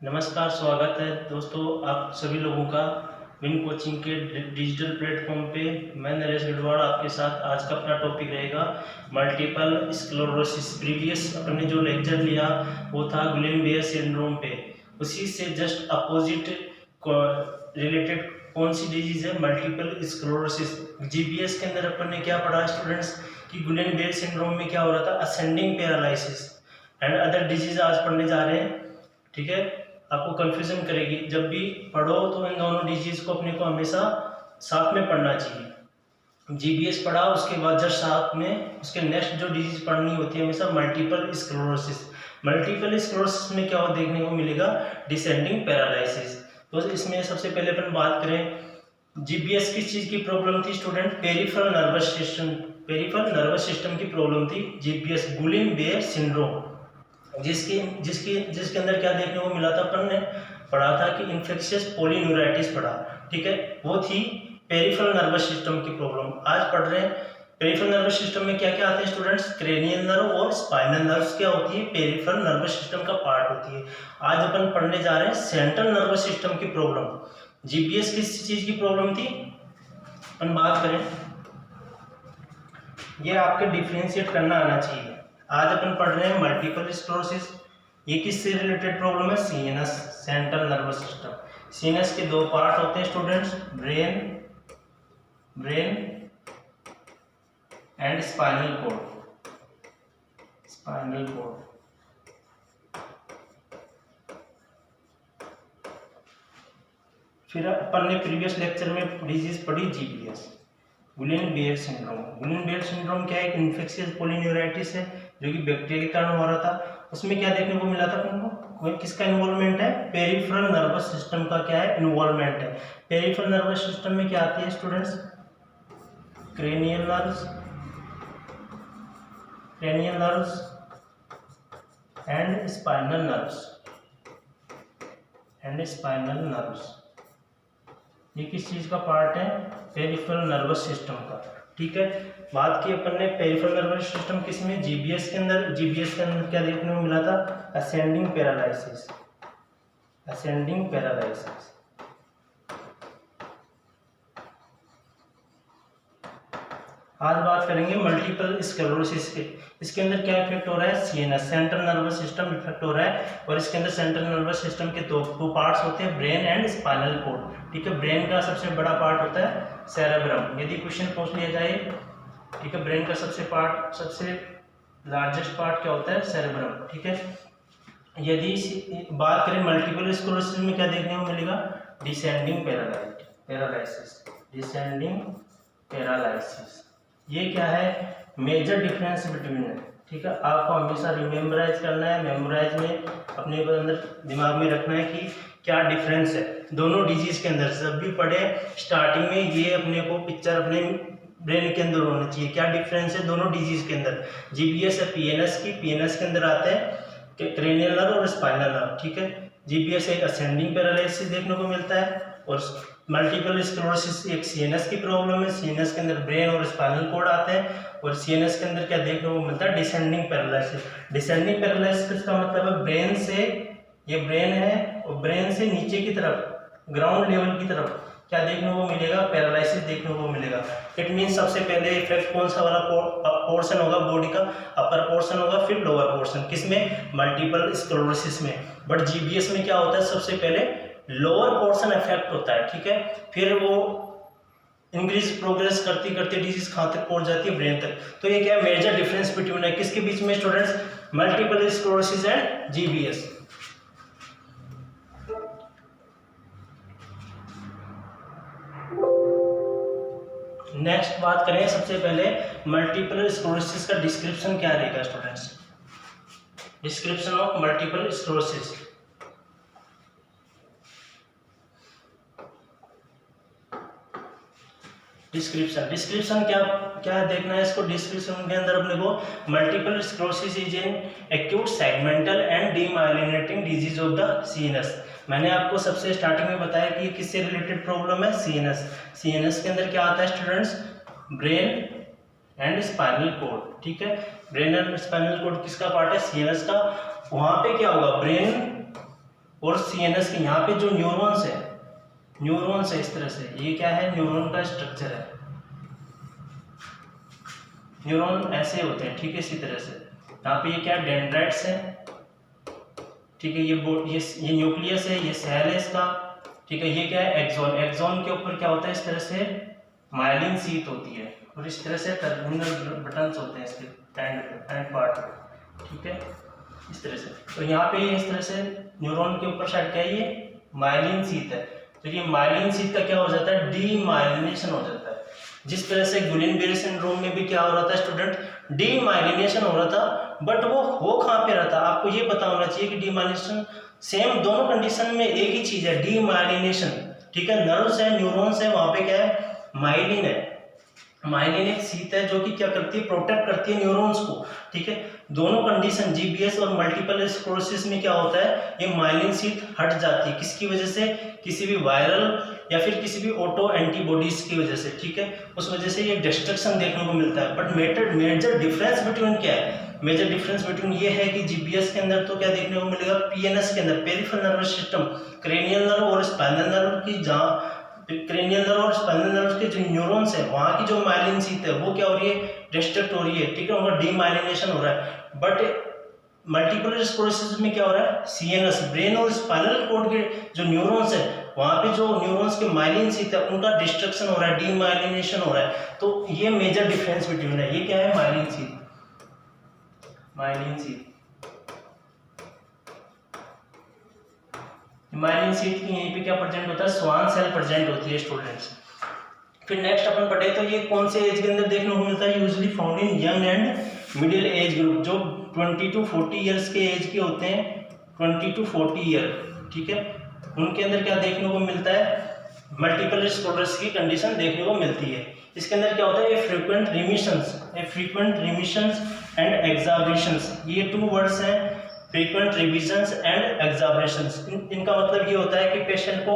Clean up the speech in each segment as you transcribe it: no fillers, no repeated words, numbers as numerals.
नमस्कार, स्वागत है दोस्तों आप सभी लोगों का विन कोचिंग के डिजिटल प्लेटफॉर्म पे। मैं नरेश गढ़वाल आपके साथ। आज का अपना टॉपिक रहेगा मल्टीपल स्क्लेरोसिस। प्रीवियस अपने जो लेक्चर लिया वो था गुलेन-बेयर सिंड्रोम पे। उसी से जस्ट अपोजिट रिलेटेड कौन सी डिजीज है? Multiple sclerosis. जीबीएस के अंदर अपन ने क्या पढ़ा स्टूडेंट्स कि गुलेन-बेयर सिंड्रोम में क्या हो रहा था? Ascending paralysis and other disease आज पढ़ने जा रहे हैं। ठीक है, आपको कंफ्यूजन करेगी। जब भी पढ़ो तो इन दोनों डिजीज को अपने को हमेशा साथ में पढ़ना चाहिए। जीबीएस पढ़ा उसके बाद जस्ट साथ में उसके नेक्स्ट जो डिजीज पढ़नी होती है हमेशा मल्टीपल स्क्लेरोसिस। मल्टीपल स्क्लेरोसिस में क्या देखने को मिलेगा? Descending paralysis. तो इसमें सबसे पहले अपन बात करें जीबीएस किस चीज की प्रॉब्लम थी student? Peripheral nervous system. Peripheral nervous system की प्रॉब्लम थी जीबीएस, गुलेन-बेयर सिंड्रोम। जिसके अंदर क्या देखने को मिला था? अपन ने पढ़ा था कि इन्फेक्शियस पॉलीन्यूराइटिस पढ़ा। ठीक है, वो थी पेरिफेरल नर्वस सिस्टम की प्रॉब्लम। आज पढ़ रहे हैं पेरिफेरल नर्वस सिस्टम में क्या क्या आते हैं स्टूडेंट्स? क्रेनियल नर्व और स्पाइनल नर्व्स क्या होती है? पेरिफेरल नर्वस सिस्टम का पार्ट होती है। आज अपन पढ़ने जा रहे हैं सेंट्रल नर्वस सिस्टम की प्रॉब्लम। जीबीएस किस चीज की प्रॉब्लम थी? अपन बात करें, ये आपके डिफ्रेंशिएट करना आना चाहिए। आज अपन पढ़ रहे हैं मल्टीपल स्क्लेरोसिस। ये किससे रिलेटेड प्रॉब्लम है? CNS, central nervous system. CNS के दो पार्ट होते हैं students, brain and spinal cord. फिर अपन ने प्रीवियस लेक्चर में डिजीज पढ़ी GBS, Guillain Barre syndrome. Guillain Barre syndrome क्या है? इन्फेक्शियस पॉलीन्यूराइटिस है जो कि बैक्टीरिया के कारण हो रहा था। उसमें क्या देखने को मिला था अपन को? किसका इन्वॉल्वमेंट है? पेरिफेरल नर्वस सिस्टम का क्या है? इन्वॉल्वमेंट है। पेरिफेरल नर्वस सिस्टम में क्या आती है students? Cranial nerves and spinal nerves. ये किस चीज का पार्ट है? पेरिफेरल नर्वस सिस्टम का। ठीक है, बात की अपन ने पेरिफेरल नर्वस सिस्टम किसमें? जीबीएस के अंदर। जीबीएस के अंदर क्या देखने को मिला था? Ascending paralysis. आज बात करेंगे मल्टीपल स्क्लेरोसिस के। इसके अंदर क्या इफेक्ट हो रहा है? CNS, central nervous system effect हो रहा है। और इसके अंदर सेंट्रल नर्वस सिस्टम के दो पार्ट्स होते हैं, ब्रेन एंड स्पाइनल कॉर्ड। ठीक है, ब्रेन का सबसे बड़ा पार्ट होता है सेरेब्रम। यदि क्वेश्चन पूछ लिया जाए, ठीक है, ब्रेन का सबसे लार्जेस्ट पार्ट क्या होता है? सेरेब्रम। ठीक है, यदि बात करें मल्टीपल स्क्लेरोसिस में क्या देखने को मिलेगा? Descending paralysis. ये क्या है? मेजर डिफरेंस बिटवीन है। ठीक है, आपको हमेशा रिमेम्बराइज करना है। मेमोराइज में अपने को अंदर दिमाग में रखना है कि क्या डिफरेंस है दोनों डिजीज के अंदर। जब भी पढ़े स्टार्टिंग में ये अपने को पिक्चर अपने ब्रेन के अंदर होना चाहिए, क्या डिफरेंस है दोनों डिजीज के अंदर। जीबीएस है पीएनएस की, पीएनएस के अंदर आते हैं क्रेनियल नर्व और स्पाइनल नर्व। ठीक है, जीबीएस एक असेंडिंग पैरालिसिस देखने को मिलता है और मल्टीपल स्क्लेरोसिस एक सीएनएस की प्रॉब्लम है। सीएनएस के अंदर ब्रेन और स्पाइनल कॉर्ड आते हैं और सीएनएस के अंदर क्या देखने को मिलता है? Descending paralysis. डिसेंडिंग पैरालिसिस का मतलब है ब्रेन से, ये ब्रेन है और ब्रेन से नीचे की तरफ ग्राउंड लेवल की तरफ क्या देखने को मिलेगा? पैरालिसिस देखने को मिलेगा। इट मीन सबसे पहले इफेक्ट कौन सा वाला पोर्शन होगा बॉडी का? अपर पोर्शन होगा, फिर लोअर पोर्शन। किसमें? मल्टीपल स्क्लेरोसिस में। बट जीबीएस में क्या होता है? सबसे पहले लोअर पोर्शन इफेक्ट होता है। ठीक है, फिर वो इंक्रीज प्रोग्रेस करती करती डिजीज कहां तक पहुंच जाती है? ब्रेन तक। तो ये क्या है? मेजर डिफरेंस बिटवीन है किसके बीच में students? Multiple sclerosis and GBS. Next बात करें, सबसे पहले मल्टीपल स्क्लेरोसिस का डिस्क्रिप्शन क्या रहेगा students? Description of multiple sclerosis. Description क्या देखना है इसको? डिस्क्रिप्शन के अंदर अपने को multiple sclerosis is an acute segmental and demyelinating disease of the CNS. मैंने आपको सबसे स्टार्टिंग में बताया कि किससे रिलेटेड प्रॉब्लम है? सीएनएस। सीएनएस के अंदर क्या आता है students? Brain and spinal cord. ठीक है, ब्रेन एंड स्पाइनल कॉर्ड किसका पार्ट है? सीएनएस का। वहां पे क्या होगा? ब्रेन और CNS के यहाँ पे जो न्यूरॉन्स है इस तरह से, ये क्या है, न्यूरॉन का स्ट्रक्चर है। न्यूरॉन ऐसे होते हैं, ठीक है, इसी तरह से। यहाँ पे ये क्या, डेंड्राइट्स है, ठीक है, ये न्यूक्लियस है, ये सेल है इसका, ठीक है। ये क्या है, एक्सॉन। एक्सॉन के ऊपर क्या होता है, इस तरह से माइलिन शीथ होती है, और इस तरह से टर्मिनल बटन्स होते हैं इसके एंड पार्ट में, ठीक है, इस तरह से। तो यहाँ पे इस तरह से न्यूरॉन के ऊपर साइड क्या है, ये माइलिन शीथ है। तो ये माइलिन शीथ का क्या हो जाता है, डीमाइलिनेशन हो जाता है। जिस तरह से गुलेन-बेरी सिंड्रोम में भी क्या हो रहा था स्टूडेंट, डीमाइलिनेशन हो रहा था, बट वो हो कहाँ पे रहा था, आपको ये पता होना चाहिए कि डीमाइलिनेशन सेम दोनों कंडीशन में एक ही चीज है, डीमाइलिनेशन, ठीक है। नर्व्स है, न्यूरॉन्स है, वहां पे क्या है, माइलिन है। माइलिन एक शीथ है जो कि क्या करती है, प्रोटेक्ट करती है न्यूरॉन्स को, ठीक है। दोनों कंडीशन GBS और मल्टीपल स्क्लेरोसिस में क्या होता है, ये माइलिन शीथ हट जाती है, किसकी वजह से, किसी भी वायरल या फिर किसी भी ऑटो एंटीबॉडीज की वजह से, ठीक है, उस वजह से ये डिस्ट्रक्शन देखने को मिलता है। बट मेजर डिफरेंस बिटवीन क्या है, मेजर डिफरेंस बिटवीन ये है कि GBS के अंदर तो क्या देखने को मिलेगा, PNS के अंदर, peripheral nervous system, cranial nerve और स्पाइनल नर्व की, जहाँ क्रेनियल नर्व और स्पाइनल नर्व के जो न्यूरॉन्स है, वहाँ की जो माइलिन शीथ है वो क्या हो रही है, डिस्ट्रक्ट हो रही है, ठीक है, उनका डीमाइलिनेशन हो रहा है। बट मल्टीपल स्क्लेरोसिस में क्या हो रहा है, CNS, ब्रेन और स्पाइनल कॉर्ड के जो न्यूरॉन्स है, वहाँ पे जो न्यूरॉन्स के माइलिन शीथ है उनका डिस्ट्रक्शन हो रहा है, डीमाइलिनेशन हो रहा है। तो ये मेजर डिफरेंस बिटवीन है। ये क्या है, myelin sheath, myelin sheath, myelin sheath की यहीं पे क्या प्रेजेंट होता है, स्वान सेल प्रेजेंट होती है स्टूडेंट्स। फिर नेक्स्ट अपन पढ़े तो ये कौन से एज के अंदर देखने को मिलता है, usually found in young and middle age group, जो 20 to 40 ईयर्स के एज के होते हैं, 20 to 40 ईयर, ठीक है, उनके अंदर क्या देखने को मिलता है, मल्टीपल स्क्लेरोसिस की कंडीशन देखने को मिलती है। इसके अंदर क्या होता है, फ्रीक्वेंट रिमिशंस एंड एग्जार्बेशंस, ये 2 वर्ड्स हैं, फ्रीक्वेंट रिविजन्स एंड एग्जार्बेशंस। इनका मतलब ये होता है कि पेशेंट को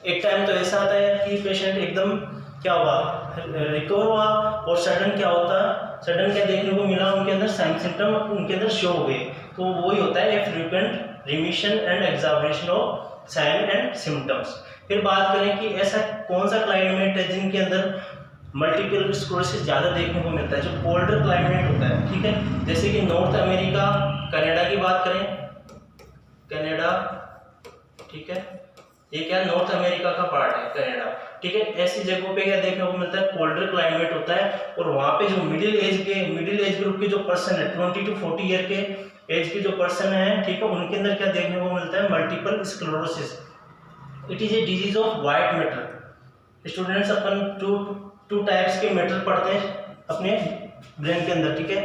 एक टाइम तो ऐसा आता है कि पेशेंट एकदम क्या हुआ, रिकवर हुआ, और सडन क्या होता है, सडन क्या देखने को मिला, उनके अंदर सिम्टम उनके अंदर शो हो गए। तो वही होता है frequent remission and exacerbation of sign and symptoms. फिर बात करें कि ऐसा कौन सा क्लाइमेट है जिनके अंदर मल्टीपल स्क्लेरोसिस ज़्यादा देखने को मिलता है, जो कोल्डर क्लाइमेट होता है, ठीक है, जैसे कि नॉर्थ अमेरिका, कनाडा की बात करें, कनाडा, ठीक है, ये क्या नॉर्थ अमेरिका का पार्ट है कनाडा, ठीक है। ऐसी जगहों पे क्या देखने को मिलता है, कोल्डर क्लाइमेट होता है, और वहाँ पे जो मिडिल एज ग्रुप के जो पर्सन है, 20 to 40 ईयर के एज के जो पर्सन है, ठीक है, उनके अंदर क्या देखने को मिलता है, multiple sclerosis. It is a disease of white matter. Students upon two types के मैटर पढ़ते हैं अपने ब्रेन के अंदर, ठीक है,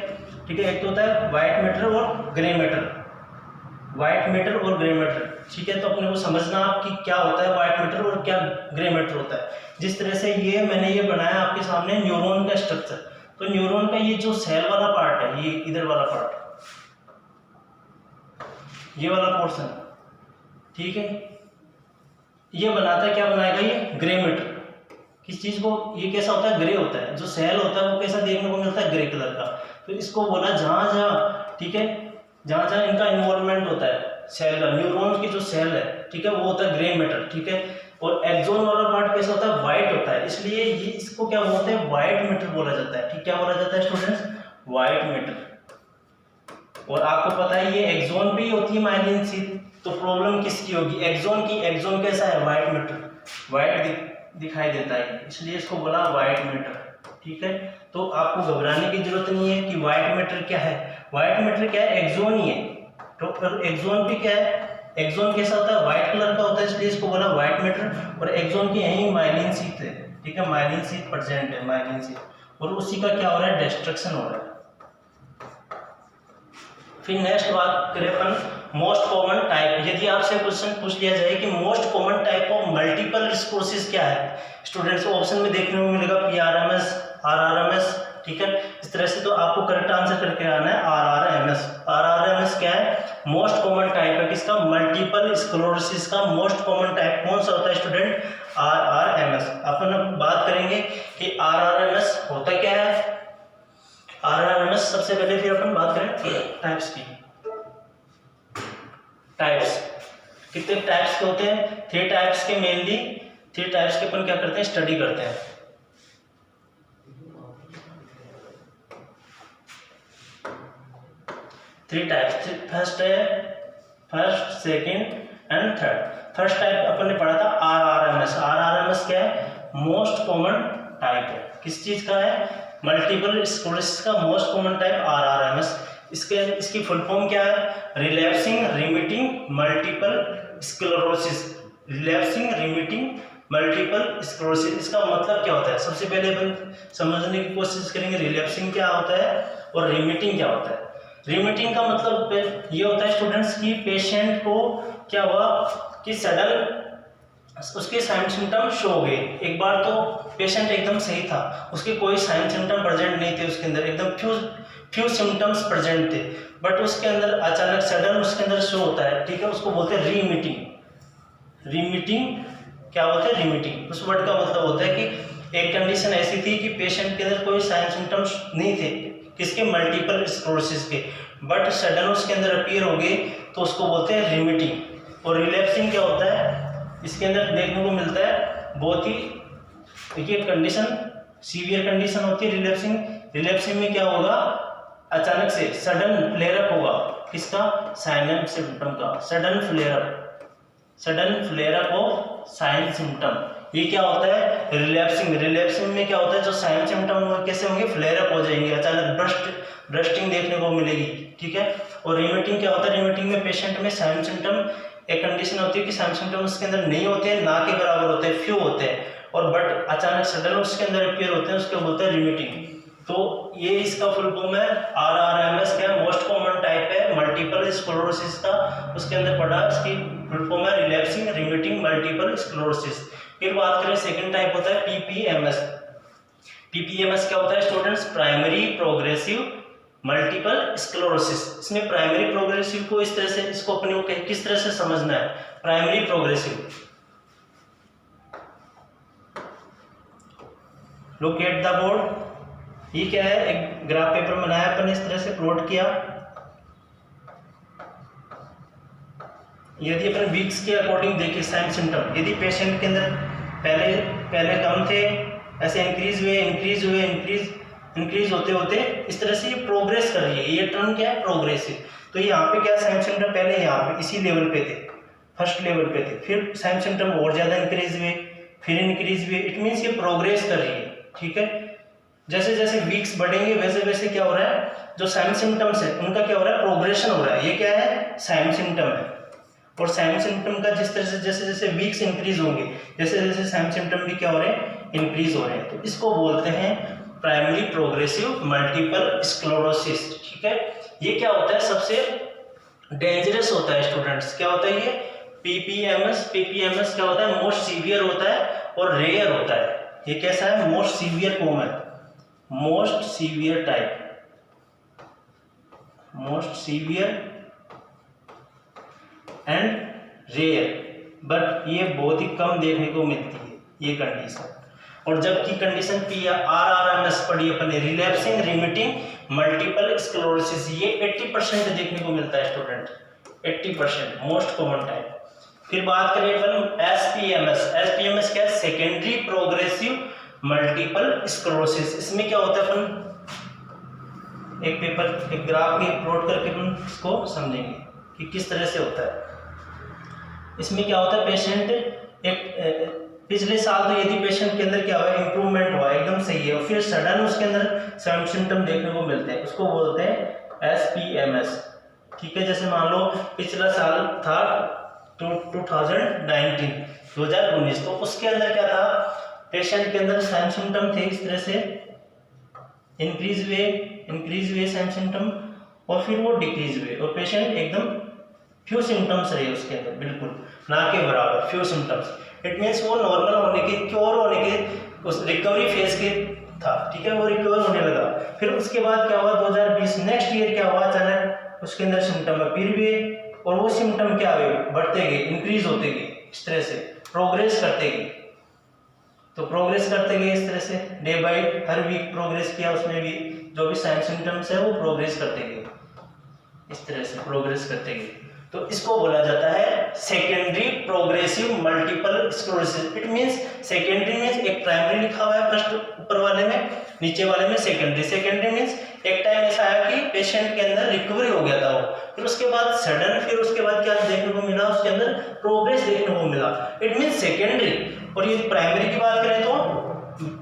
एक तो होता है व्हाइट मैटर और ग्रे मैटर, व्हाइट मैटर और ग्रे मैटर, ठीक है। तो अपने को समझना आप कि क्या होता है व्हाइट मैटर और क्या ग्रे मैटर होता है। जिस तरह से मैंने ये बनाया आपके सामने न्यूरॉन का स्ट्रक्चर, तो न्यूरॉन का ये जो सेल वाला पार्ट है, ये इधर वाला पार्ट, ये वाला पोर्शन, ठीक है, ये बनाता है, क्या बनाएगा, ये ग्रे मैटर। किस चीज को, ये कैसा होता है, ग्रे होता है, जो सेल होता है वो कैसा देखने को मिलता है, ग्रे कलर का। तो इसको बोला जहाँ, ठीक है, जहाँ इनका इन्वॉल्वमेंट होता है सेल का, न्यूरॉन की जो सेल है, ठीक है, वो होता है ग्रे मैटर, ठीक है। और एक्सोन वाला पार्ट कैसा होता है, व्हाइट होता है, इसलिए ये इसको क्या बोलते हैं, व्हाइट मैटर बोला जाता है, ठीक, क्या बोला जाता है स्टूडेंट्स, व्हाइट मैटर। और आपको पता है ये एक्सोन भी होती है माइलिन शीथ, तो प्रॉब्लम किसकी होगी, एक्सोन की। एक्सोन कैसा है, व्हाइट मैटर, व्हाइट दिखाई देता है, इसलिए इसको बोला व्हाइट मैटर, ठीक है। तो आपको घबराने की जरूरत नहीं है कि व्हाइट मैटर क्या है, व्हाइट मैटर क्या है, एक्सोन ही है। तो एक्सोन भी क्या है, एक्सोन कैसा होता है, व्हाइट कलर का होता है, इसलिए इसको बोला व्हाइट मैटर। और एक्सोन की यही माइलिन शीथ है, ठीक है, माइलिन शीथ प्रेजेंट है, माइलिन शीथ, और उसी का क्या हो रहा है, डिस्ट्रक्शन हो रहा है। फिर नेक्स्ट बात करें अपन मोस्ट कॉमन टाइप। यदि आपसे क्वेश्चन पूछ लिया जाए कि most common type of multiple sclerosis क्या है, स्टूडेंट्स ऑप्शन में देखने को मिलेगा PRMS, RRMS, ठीक है, इस तरह से। तो आपको करेक्ट आंसर करके आना है RRMS। RRMS क्या है, मोस्ट कॉमन टाइप है किसका, मल्टीपल स्क्लेरोसिस का मोस्ट कॉमन टाइप कौन सा होता है स्टूडेंट, RRMS। अपन अब बात करेंगे कि RRMS होता क्या है। RRMS सबसे पहले फिर अपन बात करें टाइप्स की। टाइप्स कितने टाइप्स के होते हैं? 3 टाइप्स के, मेनली 3 टाइप्स के अपन क्या करते हैं, स्टडी करते हैं। 3 टाइप्स, फर्स्ट है, first, second and third. First type अपन ने पढ़ा था RRMS। RRMS क्या है? मोस्ट कॉमन टाइप है। किस चीज का है? मल्टीपल स्क्लेरोसिस का मोस्ट कॉमन टाइप RRMS। इसकी फुल फॉर्म क्या है? Relapsing remitting multiple sclerosis. Relapsing remitting multiple sclerosis, इसका मतलब क्या होता है? सबसे पहले अपन समझने की कोशिश करेंगे रिलैप्सिंग क्या होता है और रिमिटिंग क्या होता है। रिमिटिंग का मतलब ये होता है स्टूडेंट्स की पेशेंट को क्या हुआ कि सडन उसके साइन सिम्टम शो हो गए। एक बार तो पेशेंट एकदम सही था, उसके कोई साइन सिम्टम प्रेजेंट नहीं थे, उसके अंदर एकदम फ्यू सिम्टम्स प्रेजेंट थे, बट उसके अंदर अचानक सडन उसके अंदर शो होता है, ठीक है, उसको बोलते हैं रीमिटिंग। रीमिटिंग क्या होता है? रीमिटिंग उस वर्ड का मतलब होता है कि एक कंडीशन ऐसी थी कि पेशेंट के अंदर कोई साइन सिम्टम्स नहीं थे, किसके? मल्टीपल स्क्लेरोसिस के, बट सडन उसके अंदर अपीयर हो गए तो उसको बोलते हैं रिमिटिंग। और रिलैप्सिंग क्या होता है? इसके अंदर देखने को मिलता है बहुत ही, देखिए कंडीशन सीवियर कंडीशन होती है रिलैप्सिंग। रिलैप्सिंग में क्या होगा? अचानक से सडन फ्लेयर अप होगा, किसका? साइन सिम्टम का। Sudden flare up of sign symptom, ये क्या होता है? रिलैप्सिंग। रिलैप्सिंग में क्या होता है? जो साइन सिम्टम कैसे होंगे? फ्लेयर अप हो जाएंगे, अचानक ब्रस्टिंग देखने को मिलेगी, ठीक है। और रिमिटिंग क्या होता है? रिमिटिंग में पेशेंट में साइन सिम्टम, एक कंडीशन होती है कि साइन सिम्टम उसके अंदर नहीं होते हैं, ना के बराबर होते हैं, फ्यू होते हैं, और बट अचानक सडन उसके अंदर अपीयर होते हैं, उसको बोलते हैं रिमिटिंग। तो ये इसका फुल फॉर्म है RRMS। क्या मोस्ट कॉमन टाइप है मल्टीपल स्क्लेरोसिस का, उसके अंदर पढ़ा, इसकी फुल फॉर्म है रिलैप्सिंग रिमिटिंग मल्टीपल स्क्लेरोसिस। फिर बात करें सेकंड टाइप होता है PPMS। PPMS क्या होता है students? Primary progressive multiple sclerosis. इसमें प्राइमरी प्रोग्रेसिव को इस तरह से, इसको अपने को किस तरह से समझना है? Primary progressive, look at the board. ये क्या है? एक ग्राफ पेपर बनाया अपन, इस तरह से प्लॉट किया। यदि अपन वीक्स के अकॉर्डिंग देखें साइन सिम्टम, यदि पेशेंट के अंदर पहले कम थे, ऐसे इंक्रीज होते होते इस तरह से ये प्रोग्रेस कर रही है, ये टर्म क्या है? प्रोग्रेसिव। तो यहाँ पे क्या साइन सिम्टम पहले यहाँ पे इसी लेवल पे थे, फर्स्ट लेवल पे थे, फिर साइन सिम्टम और ज्यादा इंक्रीज हुए, फिर इंक्रीज हुए, इट मीन्स ये प्रोग्रेस कर रही है, ठीक है। जैसे जैसे वीक्स बढ़ेंगे वैसे वैसे क्या हो रहा है? जो साइन सिम्टम्स है उनका क्या हो रहा है? प्रोग्रेशन हो रहा है। ये क्या है? साइन सिम्टम है। और साइन सिम्टम का जिस तरह से जैसे जैसे वीक्स इंक्रीज होंगे, जैसे जैसे साइन सिम्टम भी क्या हो रहे हैं? इंक्रीज हो रहे हैं। तो इसको बोलते हैं प्राइमरी प्रोग्रेसिव मल्टीपल स्क्लेरोसिस, ठीक है। ये क्या होता है? सबसे डेंजरस होता है स्टूडेंट्स। क्या होता है ये? PPMS क्या होता है? मोस्ट सीवियर होता है और रेयर होता है। ये कैसा है? मोस्ट सीवियर फॉर्म है, most severe type, most severe and rare, but ये बहुत ही कम देखने को मिलती है ये कंडीशन। और जबकि कंडीशन RRMS पढ़ी अपन ने, रिलैप्सिंग रिमिटिंग मल्टीपल स्क्लेरोसिस, ये 80% देखने को मिलता है स्टूडेंट, 80% मोस्ट कॉमन टाइप। फिर बात करें अपन SPMS क्या है? Secondary progressive multiple sclerosis. इसमें क्या होता है? अपन एक ग्राफ के प्लॉट करके अपन इसको समझेंगे कि किस तरह से होता है। इसमें क्या होता है? पेशेंट पिछले साल तो यदि पेशेंट के अंदर क्या हुआ? इंप्रूवमेंट हुआ, एकदम सही है, और फिर सडन उसके अंदर साइन सिम्टम देखने को मिलते हैं, उसको बोलते हैं SPMS, ठीक है। जैसे मान लो पिछला साल था 2019, तो उसके अंदर क्या था? पेशेंट के अंदर साइन सिम्टम थे इस तरह से, इंक्रीज हुए साइन सिम्टम, और फिर वो डिक्रीज हुए, और पेशेंट एकदम फ्यू सिम्टम्स रहे उसके अंदर, बिल्कुल ना के बराबर फ्यू सिम्टम्स। इट मीन्स वो नॉर्मल होने के, क्योर होने के, उस रिकवरी फेज के था, ठीक है, वो रिकवर होने लगा। फिर उसके बाद क्या हुआ? 2020 नेक्स्ट ईयर क्या हुआ? अचानक उसके अंदर सिम्टम अपीयर हुए, और वो सिम्टम क्या हुए? बढ़ते गए, इंक्रीज होते गए, इस तरह से प्रोग्रेस करते गए। तो प्रोग्रेस करते गए इस तरह से, डे बाय हर वीक प्रोग्रेस किया, उसमें भी जो भी साइन सिम्टम्स है वो प्रोग्रेस करते गए, इस तरह से प्रोग्रेस करते गए। तो इसको बोला जाता है secondary progressive multiple sclerosis. It means secondary means एक प्राइमरी लिखा हुआ है फर्स्ट ऊपर वाले में, नीचे वाले में सेकेंडरी। सेकेंडरी मींस एक टाइम ऐसा आया कि पेशेंट के अंदर रिकवरी हो गया था वो, फिर उसके बाद सडन, फिर उसके बाद क्या देखने को मिला, उसके अंदर प्रोग्रेस देखने को मिला। It means secondary. और ये प्राइमरी की बात करें तो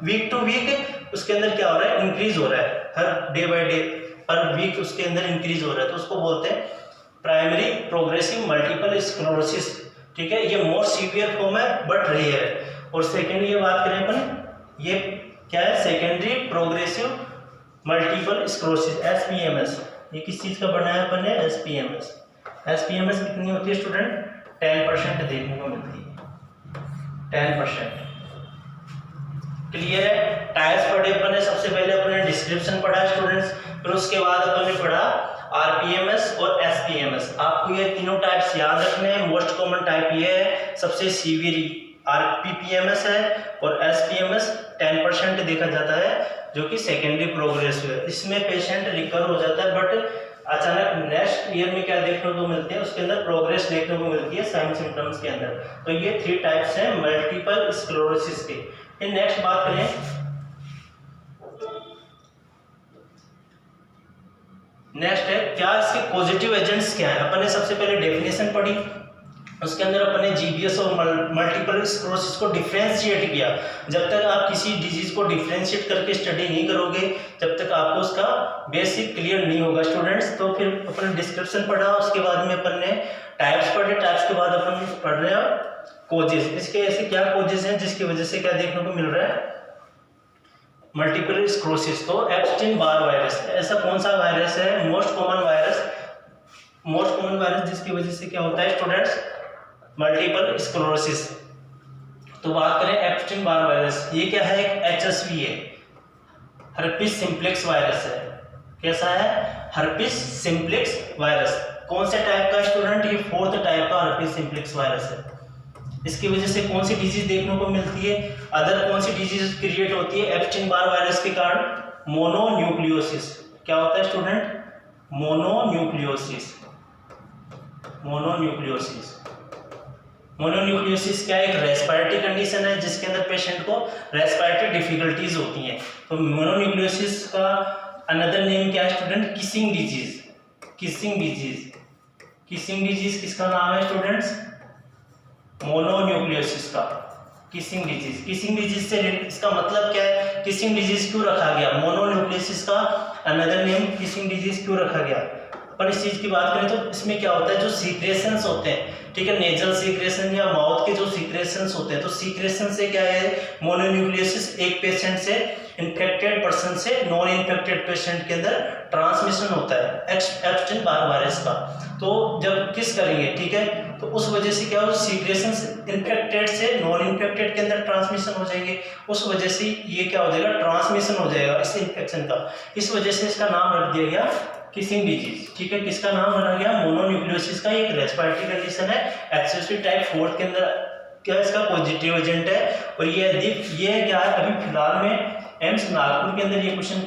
वीक टू वीक उसके अंदर क्या हो रहा है, इंक्रीज हो रहा है, हर डे बाय डे हर वीक उसके अंदर इंक्रीज हो रहा है, तो उसको बोलते हैं प्राइमरी प्रोग्रेसिव मल्टीपल स्क्लेरोसिस। ठीक है, ये मोर सीवियर फॉर्म है बट रेयर है। और सेकेंडरी ये बात करें अपन, ये क्या है, secondary progressive multiple sclerosis, SPMS। ये किस चीज का बना है अपन ने, SPMS। SPMS कितनी होती है स्टूडेंट, 10% देखने को मिलती है, 10%। क्लियर है। टाइप्स पढ़े अपन ने, सबसे पहले अपन ने डिस्क्रिप्शन पढ़ा स्टूडेंट्स, फिर उसके बाद अपन ने पढ़ा RPMS और SPMS। आपको ये तीनों टाइप्स याद रखने हैं। मोस्ट कॉमन टाइप ये है, सबसे सीवियर RPPMS है, और SPMS 10% देखा जाता है, जो कि सेकेंडरी प्रोग्रेसिव है। इसमें पेशेंट रिकवर हो जाता है, बट अचानक नेक्स्ट ईयर में क्या देखने को मिलते हैं, उसके अंदर प्रोग्रेस देखने को मिलती है साइन सिम्टम्स के अंदर। तो ये 3 टाइप्स हैं मल्टीपल स्क्लेरोसिस के। फिर नेक्स्ट बात करें, नेक्स्ट है क्या इसके पॉजिटिव एजेंट्स क्या है। अपन ने सबसे पहले डेफिनेशन पढ़ी, उसके अंदर अपन ने GBS और मल्टीपल स्क्लेरोसिस को डिफरेंशिएट किया। जब तक आप किसी डिजीज को डिफरेंशिएट करके स्टडी नहीं करोगे, जब तक आपको उसका बेसिक क्लियर नहीं होगा स्टूडेंट्स। तो फिर अपन ने डिस्क्रिप्शन पढ़ा, उसके बाद में अपन ने टाइप्स पढ़े, टाइप्स के बाद अपन पढ़ रहे हैं कोजेस। इसके ऐसे क्या कोजेस हैं जिसकी वजह से क्या देखने को मिल रहा है, मल्टीपल स्क्लेरोसिस। तो एप्स्टीन बार वायरस, ऐसा कौन सा वायरस है, मोस्ट कॉमन वायरस जिसकी वजह से क्या होता है स्टूडेंट्स, मल्टीपल स्क्लेरोसिस। तो बात करें एप्स्टीन बार वायरस, ये क्या है, एक HSV है, हर्पिस सिम्प्लेक्स वायरस है। कैसा है, हर्पिस सिम्प्लेक्स वायरस। कौन से टाइप का स्टूडेंट, ये 4th टाइप का हर्पिस सिम्प्लेक्स वायरस है। इसकी वजह से कौन सी डिजीज देखने को मिलती है, अदर कौन सी डिजीज क्रिएट होती है एप्स्टीन बार वायरस के कारण, मोनोन्यूक्लियोसिस। क्या होता है स्टूडेंट, मोनोन्यूक्लियोसिस। मोनोन्यूक्लियोसिस क्या है, एक रेस्पिरेटरी कंडीशन है जिसके अंदर पेशेंट को रेस्पिरेटरी डिफिकल्टीज होती हैं। तो मोनोन्यूक्लियोसिस का अनदर नेम क्या है स्टूडेंट, किसिंग डिजीज किसका नाम है स्टूडेंट्स, मोनोन्यूक्लियोसिस का किसिंग डिजीज से इसका मतलब क्या है, किसिंग डिजीज क्यों रखा गया, मोनोन्यूक्लियोसिस का अनदर नेम किसिंग डिजीज क्यों रखा गया। पर इस चीज की बात करें तो इसमें क्या होता है, जो सीक्रेशंस होते हैं, ठीक है, नेजल सीक्रेशन या माउथ के जो सीक्रेशंस होते हैं, तो सीक्रेशन से क्या है, मोनोन्यूक्लियोसिस एक पेशेंट से इन्फेक्टेड पर्सन से नॉन इन्फेक्टेड पेशेंट के अंदर ट्रांसमिशन होता है एप्स्टीन बार वायरस का। तो जब किस करेंगे, ठीक है, तो उस वजह से क्या हो, सीक्रेशंस इन्फेक्टेड से नॉन इन्फेक्टेड के अंदर ट्रांसमिशन हो जाएंगे, उस वजह से ये क्या हो जाएगा, ट्रांसमिशन हो जाएगा इस इन्फेक्शन का। इस वजह से इसका नाम रख दिया गया किसिंग डिजीज। ठीक है, किसका नाम रखा गया, मोनोन्यूक्लियोसिस का। एक रेस्पिरेटरी कंडीशन है, HSV टाइप 4 के अंदर क्या इसका पॉजिटिव एजेंट है। और ये क्या है, अभी फिलहाल में एम्स नागपुर के अंदर ये क्वेश्चन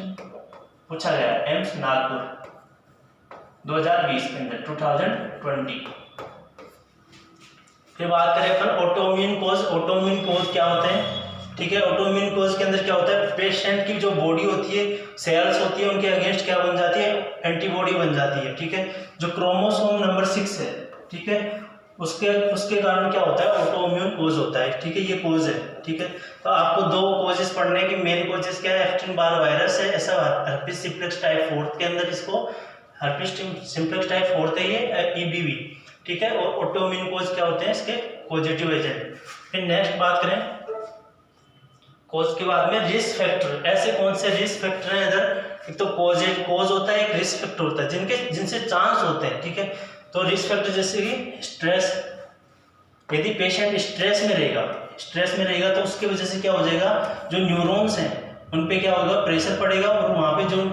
पूछा गया है, एम्स नागपुर 2020 के अंदर 2020। फिर बात करें अपन ऑटोइम्यून कोज क्या होते हैं, ठीक है। ऑटोइम्यून कोज के अंदर क्या होता है, पेशेंट की जो बॉडी होती है, सेल्स होती है, उनके अगेंस्ट क्या बन जाती है, एंटीबॉडी बन जाती है, ठीक है। जो क्रोमोसोम नंबर 6 है, ठीक है, उसके कारण क्या होता है, ऑटोइम्यून कोज होता है, ठीक है, ये कोज है, ठीक है। तो आपको 2 कोजेस पढ़ने की, मेन कोजेस क्या है, एप्स्टीन बार वायरस है, ऐसा हर्पिस सिम्प्लेक्स टाइप 4 के अंदर इसको हर्पिस सिम्प्लेक्स टाइप 4 है, ये EBV, ठीक है। और ऑटोइम्यून कोज क्या होते हैं, इसके पॉजिटिव एजेंट। फिर नेक्स्ट बात करें कोज के बाद में रिस्क फैक्टर। ऐसे कौन से रिस्क फैक्टर हैं इधर, एक तो कोज होता है, एक रिस्क फैक्टर होता है जिनसे चांस होते हैं, ठीक है। तो रिस्क फैक्टर जैसे कि स्ट्रेस, यदि पेशेंट स्ट्रेस में रहेगा तो उसकी वजह से क्या हो जाएगा, जो न्यूरॉन्स हैं उन पे क्या होगा, प्रेशर पड़ेगा, और वहाँ पे जो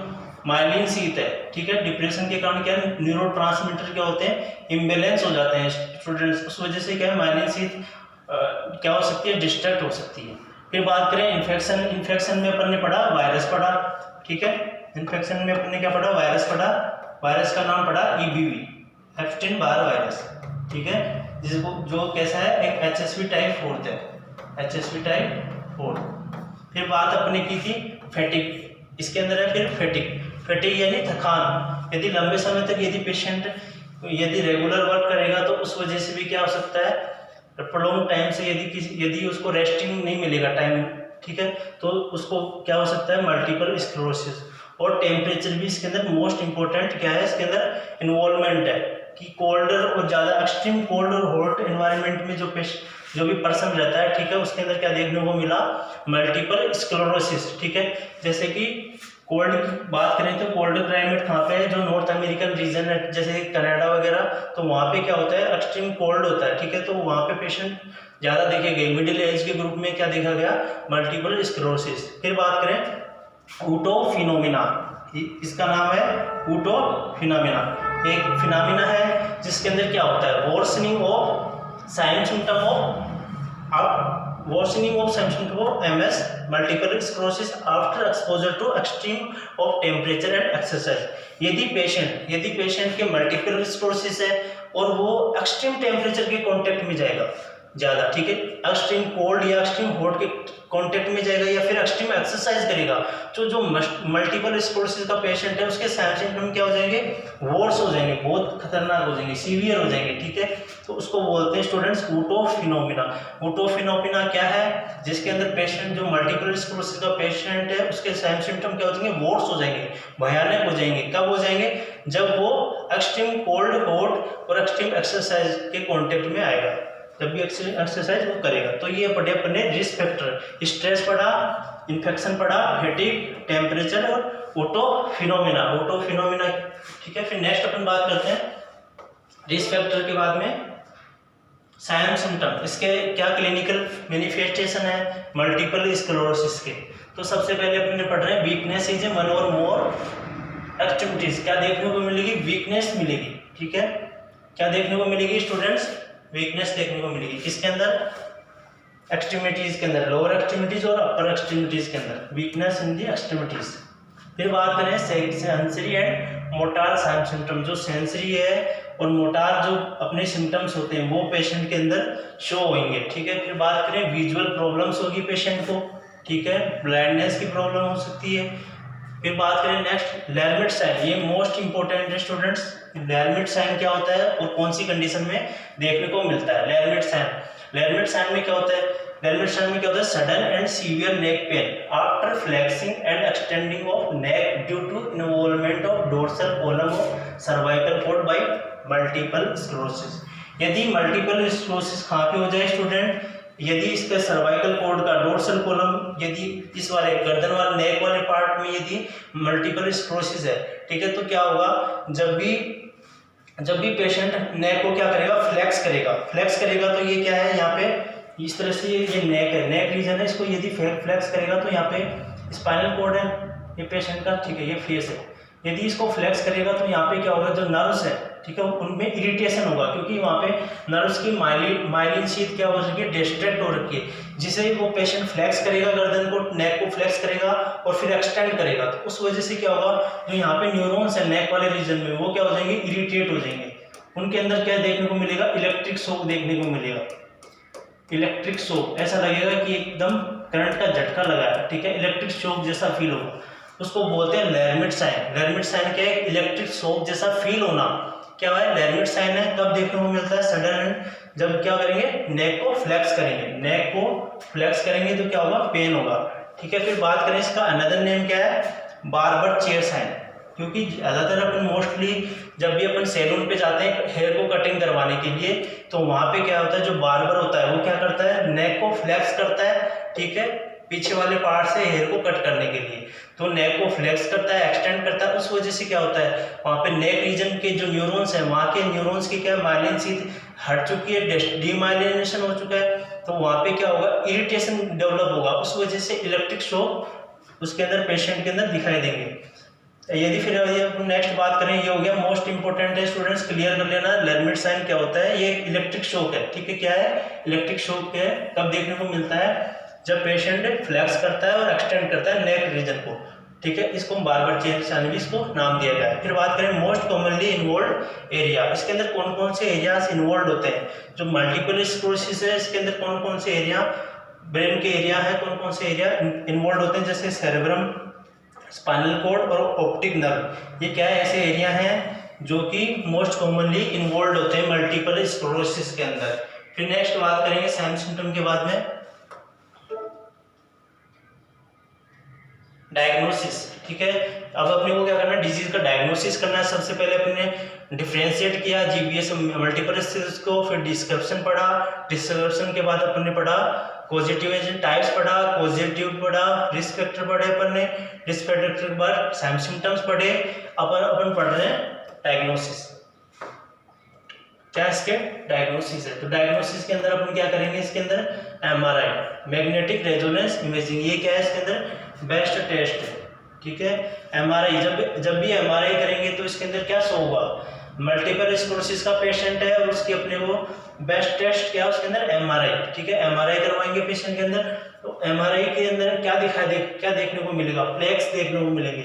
माइलिन शीथ है, ठीक है, डिप्रेशन के कारण क्या है, न्यूरोट्रांसमीटर क्या होते हैं, इम्बैलेंस हो जाते हैं स्टूडेंट्स, उस वजह से क्या है, माइलिन शीथ क्या हो सकती है, डिस्ट्रैक्ट हो सकती है। फिर बात करें इन्फेक्शन में अपन ने पढ़ा वायरस पढ़ा, ठीक है, इन्फेक्शन में अपन ने क्या पढ़ा, वायरस पढ़ा, वायरस का नाम पढ़ा EBV, एप्स्टीन बार वायरस, ठीक है, जिसको जो कैसा है एक HSV टाइप 4 है, HSV टाइप 4। फिर बात अपने की थी फैटिक, इसके अंदर है फिर फैटिक यानी थकान। यदि लंबे समय तक यदि पेशेंट यदि रेगुलर वर्क करेगा तो उस वजह से भी क्या हो सकता है, प्रोलॉन्ग टाइम से यदि उसको रेस्टिंग नहीं मिलेगा टाइम, ठीक है, तो उसको क्या हो सकता है मल्टीपल स्क्लेरोसिस। और टेम्परेचर भी इसके अंदर मोस्ट इंपॉर्टेंट क्या है, इसके अंदर इन्वॉल्वमेंट है कि कोल्डर और ज़्यादा एक्सट्रीम कोल्ड और हॉट एनवायरनमेंट में जो भी पर्सन रहता है, ठीक है, उसके अंदर क्या देखने को मिला, मल्टीपल स्क्लेरोसिस, ठीक है। जैसे कि कोल्ड की बात करें तो कोल्ड क्लाइमेट कहाँ पे है, जो नॉर्थ अमेरिकन रीजन है जैसे कनाडा वगैरह, तो वहाँ पे क्या होता है एक्सट्रीम कोल्ड होता है, ठीक है, तो वहाँ पे पेशेंट ज़्यादा देखे गए। मिडिल एज के ग्रुप में क्या देखा गया, मल्टीपल स्क्लेरोसिस। फिर बात करें ऊटोफिनोमिना, इसका नाम है ऊटोफिनोमिना। एक फिनोमिना है जिसके अंदर क्या होता है, worsening of sign symptom of MS multiple sclerosis after exposure to extreme of temperature and exercise. यदि पेशेंट के मल्टीपल स्क्लेरोसिस है और वो एक्सट्रीम टेम्परेचर के कांटेक्ट में जाएगा ज़्यादा, ठीक है, एक्सट्रीम कोल्ड या एक्सट्रीम हॉट के कांटेक्ट में जाएगा या फिर एक्सट्रीम एक्सरसाइज करेगा, तो जो मल्टीपल स्क्लेरोसिस का पेशेंट है उसके साइन सिम्टम क्या हो जाएंगे, वर्स हो जाएंगे, बहुत खतरनाक हो जाएंगे, सीवियर हो जाएंगे, ठीक है। तो उसको बोलते हैं स्टूडेंट्स ऊटोफिनोमिना। ऊटोफिनोमिना क्या है, जिसके अंदर पेशेंट जो मल्टीपल स्क्लेरोसिस का पेशेंट है उसके साइन सिम्टम क्या हो जाएंगे, वर्स हो जाएंगे, भयानक हो जाएंगे। कब हो जाएंगे, जब वो एक्सट्रीम कोल्ड हॉट और एक्सट्रीम एक्सरसाइज के कॉन्टेक्ट में आएगा, जब भी एक्सरसाइज वो करेगा। तो ये पढ़े अपने रिस्क फैक्टर, स्ट्रेस पढ़ा, इन्फेक्शन पढ़ा, फैटिग, टेम्परेचर और ऊटोफिनोमिना, ठीक है। फिर नेक्स्ट अपन बात करते हैं रिस्क फैक्टर के बाद में साइन सिम्टम, इसके क्या क्लिनिकल मैनिफेस्टेशन है मल्टीपल स्क्लेरोसिस के। तो सबसे पहले अपन पढ़ रहे हैं वीकनेस इज वन और मोर एक्टिविटीज। क्या देखने को मिलेगी, वीकनेस मिलेगी, ठीक है। क्या देखने को मिलेगी स्टूडेंट्स, वीकनेस देखने को मिलेगी किसके अंदर, एक्सट्रीमिटीज के अंदर, लोअर एक्सट्रीमिटीज और अपर एक्सट्रीमिटीज के अंदर, वीकनेस इन दी एक्सट्रीमिटीज। फिर बात करें sensory and motor sign symptom, जो सेंसरी है और मोटार जो अपने सिम्टम्स होते हैं वो पेशेंट के अंदर शो होंगे, ठीक है। फिर बात करें विजुअल प्रॉब्लम्स होगी पेशेंट को, ठीक है, ब्लाइंडनेस की प्रॉब्लम हो सकती है। फिर बात करें नेक्स्ट लैरमेट साइन, ये मोस्ट इंपॉर्टेंट है स्टूडेंट्स। लैरमेट साइन क्या होता है और कौन सी कंडीशन में देखने को मिलता है, लैरमेट साइन में क्या होता है, लैरमेट साइन में क्या होता है, sudden and severe neck pain after flexing and extending of neck due to involvement of dorsal column of cervical cord by multiple sclerosis. यदि मल्टीपल स्क्लेरोसिस कहाँ पे हो जाए स्टूडेंट, यदि इसका सर्वाइकल कॉर्ड का डोर्सल कॉलम यदि इस वाले गर्दन वाले नेक वाले पार्ट में यदि मल्टीपल स्क्लेरोसिस है, ठीक है, तो क्या होगा, जब भी पेशेंट नेक को क्या करेगा, फ्लेक्स करेगा तो ये क्या है, यहाँ पे इस तरह से ये नेक है, नेक रीजन है, इसको यदि फ्लेक्स करेगा तो यहाँ पे स्पाइनल कॉर्ड है ये पेशेंट का, ठीक है, ये फेस है। यदि इसको फ्लेक्स करेगा तो यहाँ पे क्या होगा, जो नर्व्स है, ठीक है, उनमें इरिटेशन होगा, क्योंकि वहाँ पे नर्व्स की माइलिन शीथ क्या हो रखी है, डिस्ट्रैक्ट हो रखी है, जिसे वो पेशेंट फ्लेक्स करेगा, गर्दन को, नेक को फ्लेक्स करेगा और फिर एक्सटेंड करेगा, तो उस वजह से क्या होगा, जो यहाँ पे न्यूरॉन्स है नेक वाले रीजन में वो क्या हो जाएंगे, इरिटेट हो जाएंगे। उनके अंदर क्या देखने को मिलेगा, इलेक्ट्रिक शॉक देखने को मिलेगा, इलेक्ट्रिक शॉक, ऐसा लगेगा कि एकदम करंट का झटका लगा है, ठीक है, इलेक्ट्रिक शॉक जैसा फील होगा, उसको बोलते हैं लैरमेट साइन। लैरमेट साइन क्या है, इलेक्ट्रिक शॉक जैसा फील होना, क्या है, लैरमेट साइन है। कब देखने को मिलता है, सडन, जब क्या करेंगे, नेक को फ्लेक्स करेंगे तो क्या होगा, पेन होगा, ठीक है। फिर बात करें इसका अनदर नेम क्या है, बार्बर चेयर साइन, क्योंकि ज़्यादातर अपन मोस्टली जब भी अपन सैलून पे जाते हैं हेयर को कटिंग करवाने के लिए, तो वहाँ पे क्या होता है, जो बार्बर होता है वो क्या करता है, नेक को फ्लेक्स करता है, ठीक है, पीछे वाले पार्ट से हेयर को कट करने के लिए, तो नेक को फ्लेक्स करता है, एक्सटेंड करता है, उस वजह से क्या होता है, वहाँ पे नेक रीजन के जो न्यूरॉन्स हैं, वहाँ के न्यूरॉन्स की क्या माइलिन शीथ हट चुकी है, डीमाइलिनेशन हो चुका है, तो वहाँ पे क्या होगा, इरिटेशन डेवलप होगा, उस वजह से इलेक्ट्रिक शॉक उसके अंदर पेशेंट के अंदर दिखाई देंगे। यदि फिर नेक्स्ट बात करें, ये हो गया मोस्ट इंपॉर्टेंट है स्टूडेंट्स, क्लियर कर लेना, लैरमेट साइन क्या होता है, ये इलेक्ट्रिक शॉक है, ठीक है, क्या है, इलेक्ट्रिक शॉक है। कब देखने को मिलता है, जब पेशेंट फ्लेक्स करता है और एक्सटेंड करता है नेक रीजन को, ठीक है, इसको हम बार बार चेंज भी इसको नाम दिया गया है। फिर बात करें मोस्ट कॉमनली इन्वॉल्व एरिया, इसके अंदर कौन कौन से एरियाज इन्वॉल्व होते हैं। जो मल्टीपल स्क्लेरोसिस है इसके अंदर कौन कौन से एरिया ब्रेन के एरिया है, कौन कौन से एरिया इन्वॉल्व होते हैं, जैसे सेरेब्रम, स्पाइनल कॉर्ड और ऑप्टिक नर्व। ये क्या है, ऐसे एरिया हैं जो कि मोस्ट कॉमनली इन्वॉल्व होते हैं मल्टीपल स्क्लेरोसिस के अंदर। फिर नेक्स्ट बात करेंगे साइन सिम्टम के बाद में डायग्नोसिस। ठीक है, अब अपने को क्या करना है, डिजीज का डायग्नोसिस करना है। सबसे पहले अपने डिफरेंशिएट किया जीबीएस मल्टीपल स्क्लेरोसिस को, फिर डिस्क्रिप्शन पढ़ा, डिस्क्रिप्शन के बाद अपन ने पढ़ा कॉजेटिव एजेंट टाइप्स पढ़ा, कॉजेटिव पढ़ा, रिस्क फैक्टर पढ़े अपन ने, रिस्क फैक्टर के बाद साइन सिम्टम्स पढ़े। अपन पढ़ रहे हैं डायग्नोसिस। क्या इसके डायग्नोसिस है, तो डायग्नोसिस के अंदर अपन क्या करेंगे, इसके अंदर एमआरआई मैग्नेटिक रेजोनेंस इमेजिंग, ये क्या है इसके अंदर बेस्ट टेस्ट है। ठीक है, एमआरआई जब भी एमआरआई करेंगे तो इसके अंदर क्या शो होगा, मल्टीपल स्क्लेरोसिस का पेशेंट है और उसकी अपने को बेस्ट टेस्ट क्या है उसके अंदर एमआरआई। ठीक है, एमआरआई करवाएंगे पेशेंट के अंदर, तो एमआरआई के अंदर क्या देखने को मिलेगा, प्लेक्स देखने को मिलेंगे,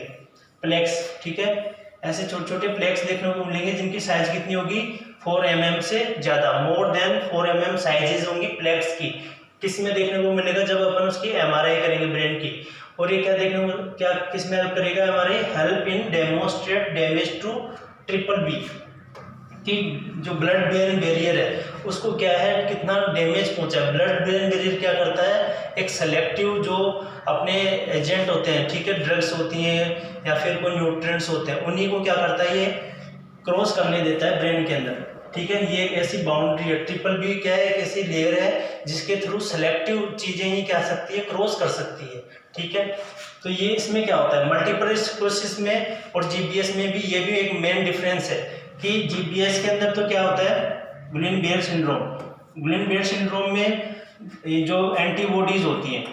प्लेक्स। ठीक है, ऐसे छोटे छोटे प्लेक्स देखने को मिलेंगे जिनकी साइज कितनी होगी 4 mm से ज्यादा, मोर देन 4 mm साइजेज होंगी प्लेक्स की। किस में देखने को मिलेगा, जब अपन उसकी एमआरआई करेंगे ब्रेन की। और ये क्या देखने को क्या किस में हेल्प करेगा, हमारे help in demonstrate damage to triple B, कि जो ब्लड ब्रेन बैरियर है उसको क्या है कितना डैमेज पहुंचा है। ब्लड ब्रेन बैरियर क्या करता है, एक सेलेक्टिव जो अपने एजेंट होते हैं, ठीक है, ड्रग्स होती हैं या फिर कोई न्यूट्रिएंट्स होते हैं, उन्हीं को क्या करता है, ये क्रॉस करने देता है ब्रेन के अंदर। ठीक है, ये एक ऐसी बाउंड्री है, ट्रिपल बी क्या है, एक ऐसी लेयर है जिसके थ्रू सेलेक्टिव चीजें ही क्या सकती है, क्रॉस कर सकती है। ठीक है, तो ये इसमें क्या होता है मल्टीपल स्क्लेरोसिस में और जीबीएस में भी, ये भी एक मेन डिफरेंस है कि जीबीएस के अंदर तो क्या होता है गुइलेन-बेयर सिंड्रोम, गुइलेन-बेयर सिंड्रोम में ये जो एंटीबॉडीज होती हैं,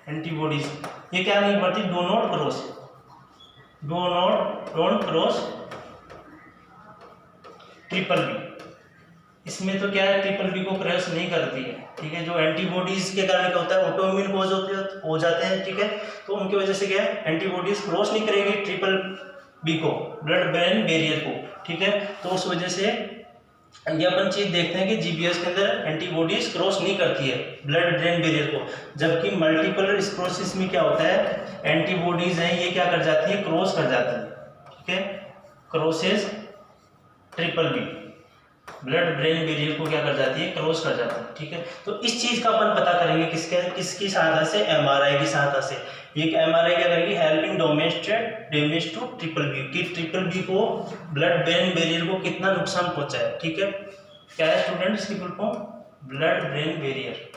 एंटीबॉडीज ये क्या नहीं पड़ती, डोंट क्रॉस ट्रिपल बी। इसमें तो क्या है ट्रिपल बी को क्रॉस नहीं करती है। ठीक है, जो एंटीबॉडीज के कारण क्या होता है ऑटोइम्यून कॉज हो जाते हैं। ठीक है, तो उनकी वजह से क्या है एंटीबॉडीज क्रॉस नहीं करेगी ट्रिपल बी को, ब्लड ब्रेन बैरियर को। ठीक है, तो उस वजह से ये अपन चीज देखते हैं कि जीबीएस के अंदर एंटीबॉडीज क्रॉस नहीं करती है ब्लड ब्रेन बैरियर को, जबकि मल्टीपल स्क्लेरोसिस में क्या होता है एंटीबॉडीज हैं ये क्या कर जाती है, क्रॉस कर जाती है। ठीक है, crosses triple B, blood brain barrier को क्या कर जाती है, क्रॉस कर जाती है। ठीक है, तो इस चीज का अपन पता करेंगे किसकी सहायता से, एमआरआई की सहायता से। ये एमआरआई क्या करेगी, helping demonstrate damage to triple B, कि ट्रिपल बी को ब्लड ब्रेन बैरियर को कितना नुकसान पहुंचा है। ठीक है, क्या है स्टूडेंट्स की full form, blood brain barrier.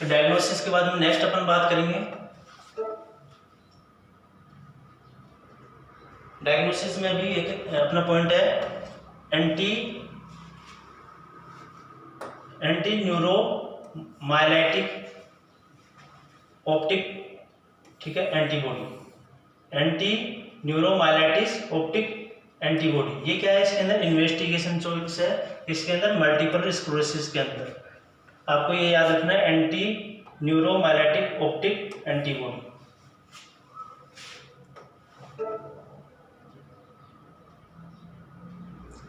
Diagnosis के बाद में नेक्स्ट अपन बात करेंगे डायग्नोसिस में भी एक अपना पॉइंट है एंटी न्यूरोमाइलेटिक ऑप्टिक। ठीक है, एंटी न्यूरोमाइलेटिस ऑप्टिक एंटीबॉडी, ये क्या है इसके अंदर इन्वेस्टिगेशन चॉइस है इसके अंदर मल्टीपल स्क्लेरोसिस के अंदर। आपको ये याद रखना है एंटी न्यूरोमाइलेटिक ऑप्टिक एंटीबॉडी।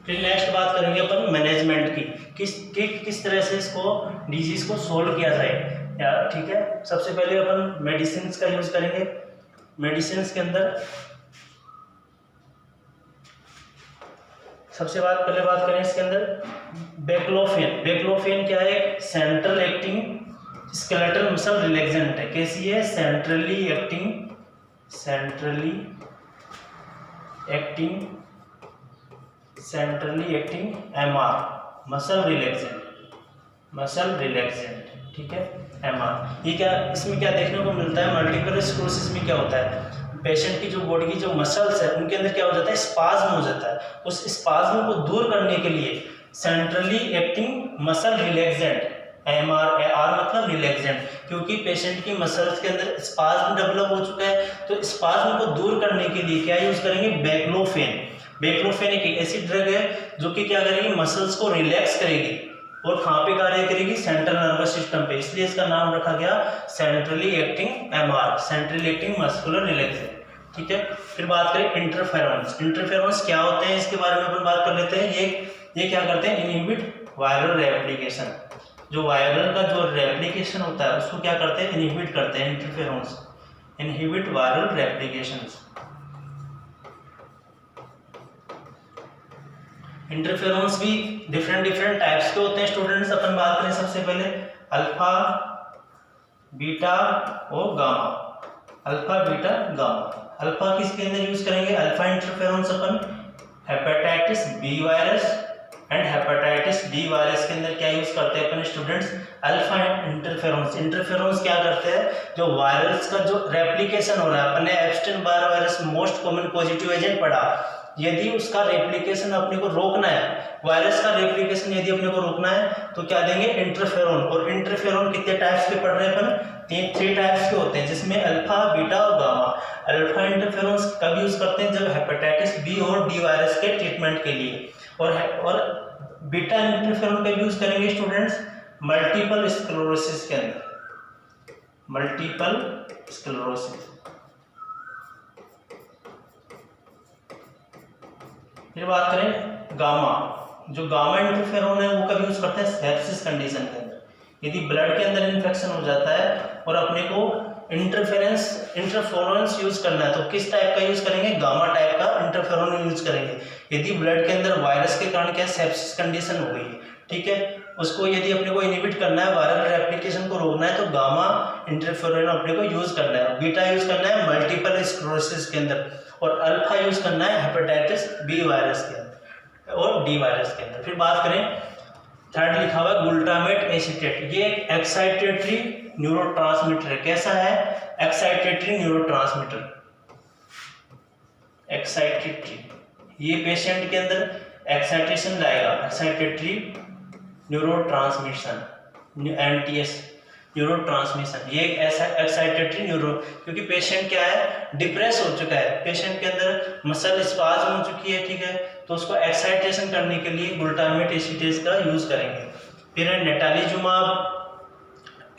फिर नेक्स्ट बात करेंगे अपन मैनेजमेंट की, किस तरह से इसको डिजीज को सोल्व किया जाए यार। ठीक है, सबसे पहले अपन मेडिसिन का यूज करेंगे। मेडिसिन के अंदर सबसे पहले बात करें इसके अंदर बेक्लोफेन क्या है, central acting skeletal muscle relaxant है। कैसी है, centrally acting MR muscle relaxant. ठीक है, एमआर ये क्या, इसमें क्या देखने को मिलता है मल्टीपल स्क्लेरोसिस में क्या होता है, पेशेंट की जो बॉडी की जो मसल्स है उनके अंदर क्या हो जाता है, स्पाज्म हो जाता है। उस स्पाज्म को दूर करने के लिए centrally acting muscle relaxant MR, R मतलब रिलैक्सेंट, क्योंकि पेशेंट की मसल्स के अंदर स्पाज्म डेवलप हो चुका है, तो स्पाज्म को दूर करने के लिए क्या यूज करेंगे, बैक्लोफेन। बैक्लोफेन एक ऐसी ड्रग है जो कि क्या करेगी, मसल्स को रिलैक्स करेगी और कहाँ पे कार्य करेगी, सेंट्रल नर्वस सिस्टम पे, इसलिए इसका नाम रखा गया centrally acting MR, centrally acting muscular relaxant. ठीक है, फिर बात करें इंटरफेरॉन्स। इंटरफेरॉन्स क्या होते हैं इसके बारे में अपन बात कर लेते हैं। ये क्या करते हैं, इनहिबिट वायरल रेप्लिकेशन। जो वायरल का जो रेप्लिकेशन होता है उसको क्या करते हैं, इनहिबिट करते हैं। Interferons inhibit viral replications. Interferons भी डिफरेंट टाइप्स के होते हैं स्टूडेंट्स। अपन बात करें सबसे पहले अल्फा, बीटा और gamma. Alpha, beta, gamma. Alpha किसके अंदर यूज करेंगे, अल्फा इंटरफेरॉन्स अपन hepatitis B virus and hepatitis D virus के अंदर क्या यूज करते हैं अपन स्टूडेंट्स, अल्फा इंटरफेरॉन्स। इंटरफेरॉन्स क्या करते हैं, जो वायरस का जो रेप्लिकेशन हो रहा है, अपन ने Epstein Barr virus most common positive agent पढ़ा, यदि उसका रेप्लिकेशन अपने को रोकना है, वायरस का रेप्लिकेशन यदि अपने को रोकना है तो क्या देंगे, इंटरफेरॉन। और इंटरफेरॉन कितने टाइप्स के पढ़ रहे हैं अपन, 3 टाइप्स के होते हैं, जिसमें अल्फा, बीटा और गामा। अल्फा इंटरफेरॉन्स कब यूज करते हैं, जब हेपेटाइटिस बी और डी वायरस के ट्रीटमेंट के लिए। और बीटा इंटरफेरॉन कब यूज करेंगे स्टूडेंट्स, मल्टीपल स्क्लेरोसिस के अंदर, मल्टीपल स्क्लेरोसिस। फिर बात करें गामा। जो गामा इंटरफेरॉन है वो कब यूज करते हैं, सेप्सिस कंडीशन के अंदर, यदि ब्लड के अंदर इन्फेक्शन हो जाता है और अपने को इंटरफेरेंस यूज करना है, तो किस टाइप का यूज करेंगे, गामा टाइप का इंटरफेरॉन यूज करेंगे। यदि ब्लड के अंदर वायरस के कारण क्या सेप्सिस कंडीशन हो गई है, ठीक है, उसको यदि अपने को इनहिबिट करना है, वायरल रेप्लिकेशन को रोकना है, तो गामा इंटरफेरॉन अपने को यूज करना है। बीटा यूज करना है मल्टीपल स्क्लेरोसिस के अंदर, और अल्फा यूज करना है हेपेटाइटिस बी वायरस के अंदर और डी वायरस के अंदर। फिर बात करें, थर्ड लिखा हुआ है ग्लूटामेट एसीटेट। ये एक एक्साइटेटरी न्यूरोट्रांसमीटर है। कैसा है, एक्साइटेटरी न्यूरोट्रांसमीटर, एक्साइटेटरी। ये पेशेंट के अंदर एक्साइटेशन लाएगा, एक्साइटेटरी न्यूरोट्रांसमिशन, NTS न्यूरोट्रांसमिशन। ये एक ऐसा एक्साइटेटरी न्यूरो, क्योंकि पेशेंट क्या है, डिप्रेस हो चुका है, पेशेंट के अंदर मसल स्पाज्म हो चुकी है, ठीक है, तो उसको एक्साइटेशन करने के लिए ग्लूटामेट एसीटेट का यूज करेंगे। फिर नेटालिजुमाब,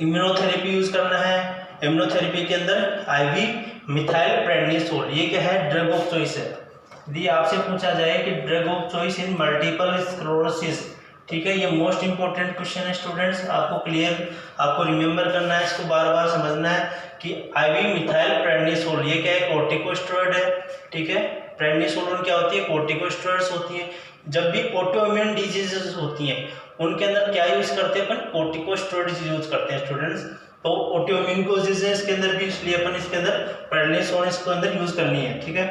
इम्यूनोथेरेपी यूज करना है। इम्यूनोथेरेपी के अंदर IV मिथाइल प्रेडनिसोल, ये क्या है, ड्रग ऑफ चॉइस है। यदि आपसे पूछा जाए कि drug of choice in multiple sclerosis, ठीक है, ये मोस्ट इंपॉर्टेंट क्वेश्चन है स्टूडेंट्स, आपको क्लियर, आपको रिमेंबर करना है, इसको बार बार समझना है कि IV मिथाइल प्रेडनिसोल ये क्या है, कॉर्टिकोस्टेरॉइड है, ठीक है। प्रेडनिसोलोन क्या होती है, कॉर्टिकोस्टेरॉइड्स होती है। जब भी ऑटोइम्यून डिजीजेस होती हैं उनके अंदर क्या यूज करते हैं अपन, कॉर्टिकोस्टेरॉइड्स यूज करते हैं स्टूडेंट्स। तो ऑटोइम्यून डिजीजेस के अंदर भी, इसलिए अपन इसके अंदर प्रेडनिसोलोन इसके अंदर यूज करनी है, ठीक है।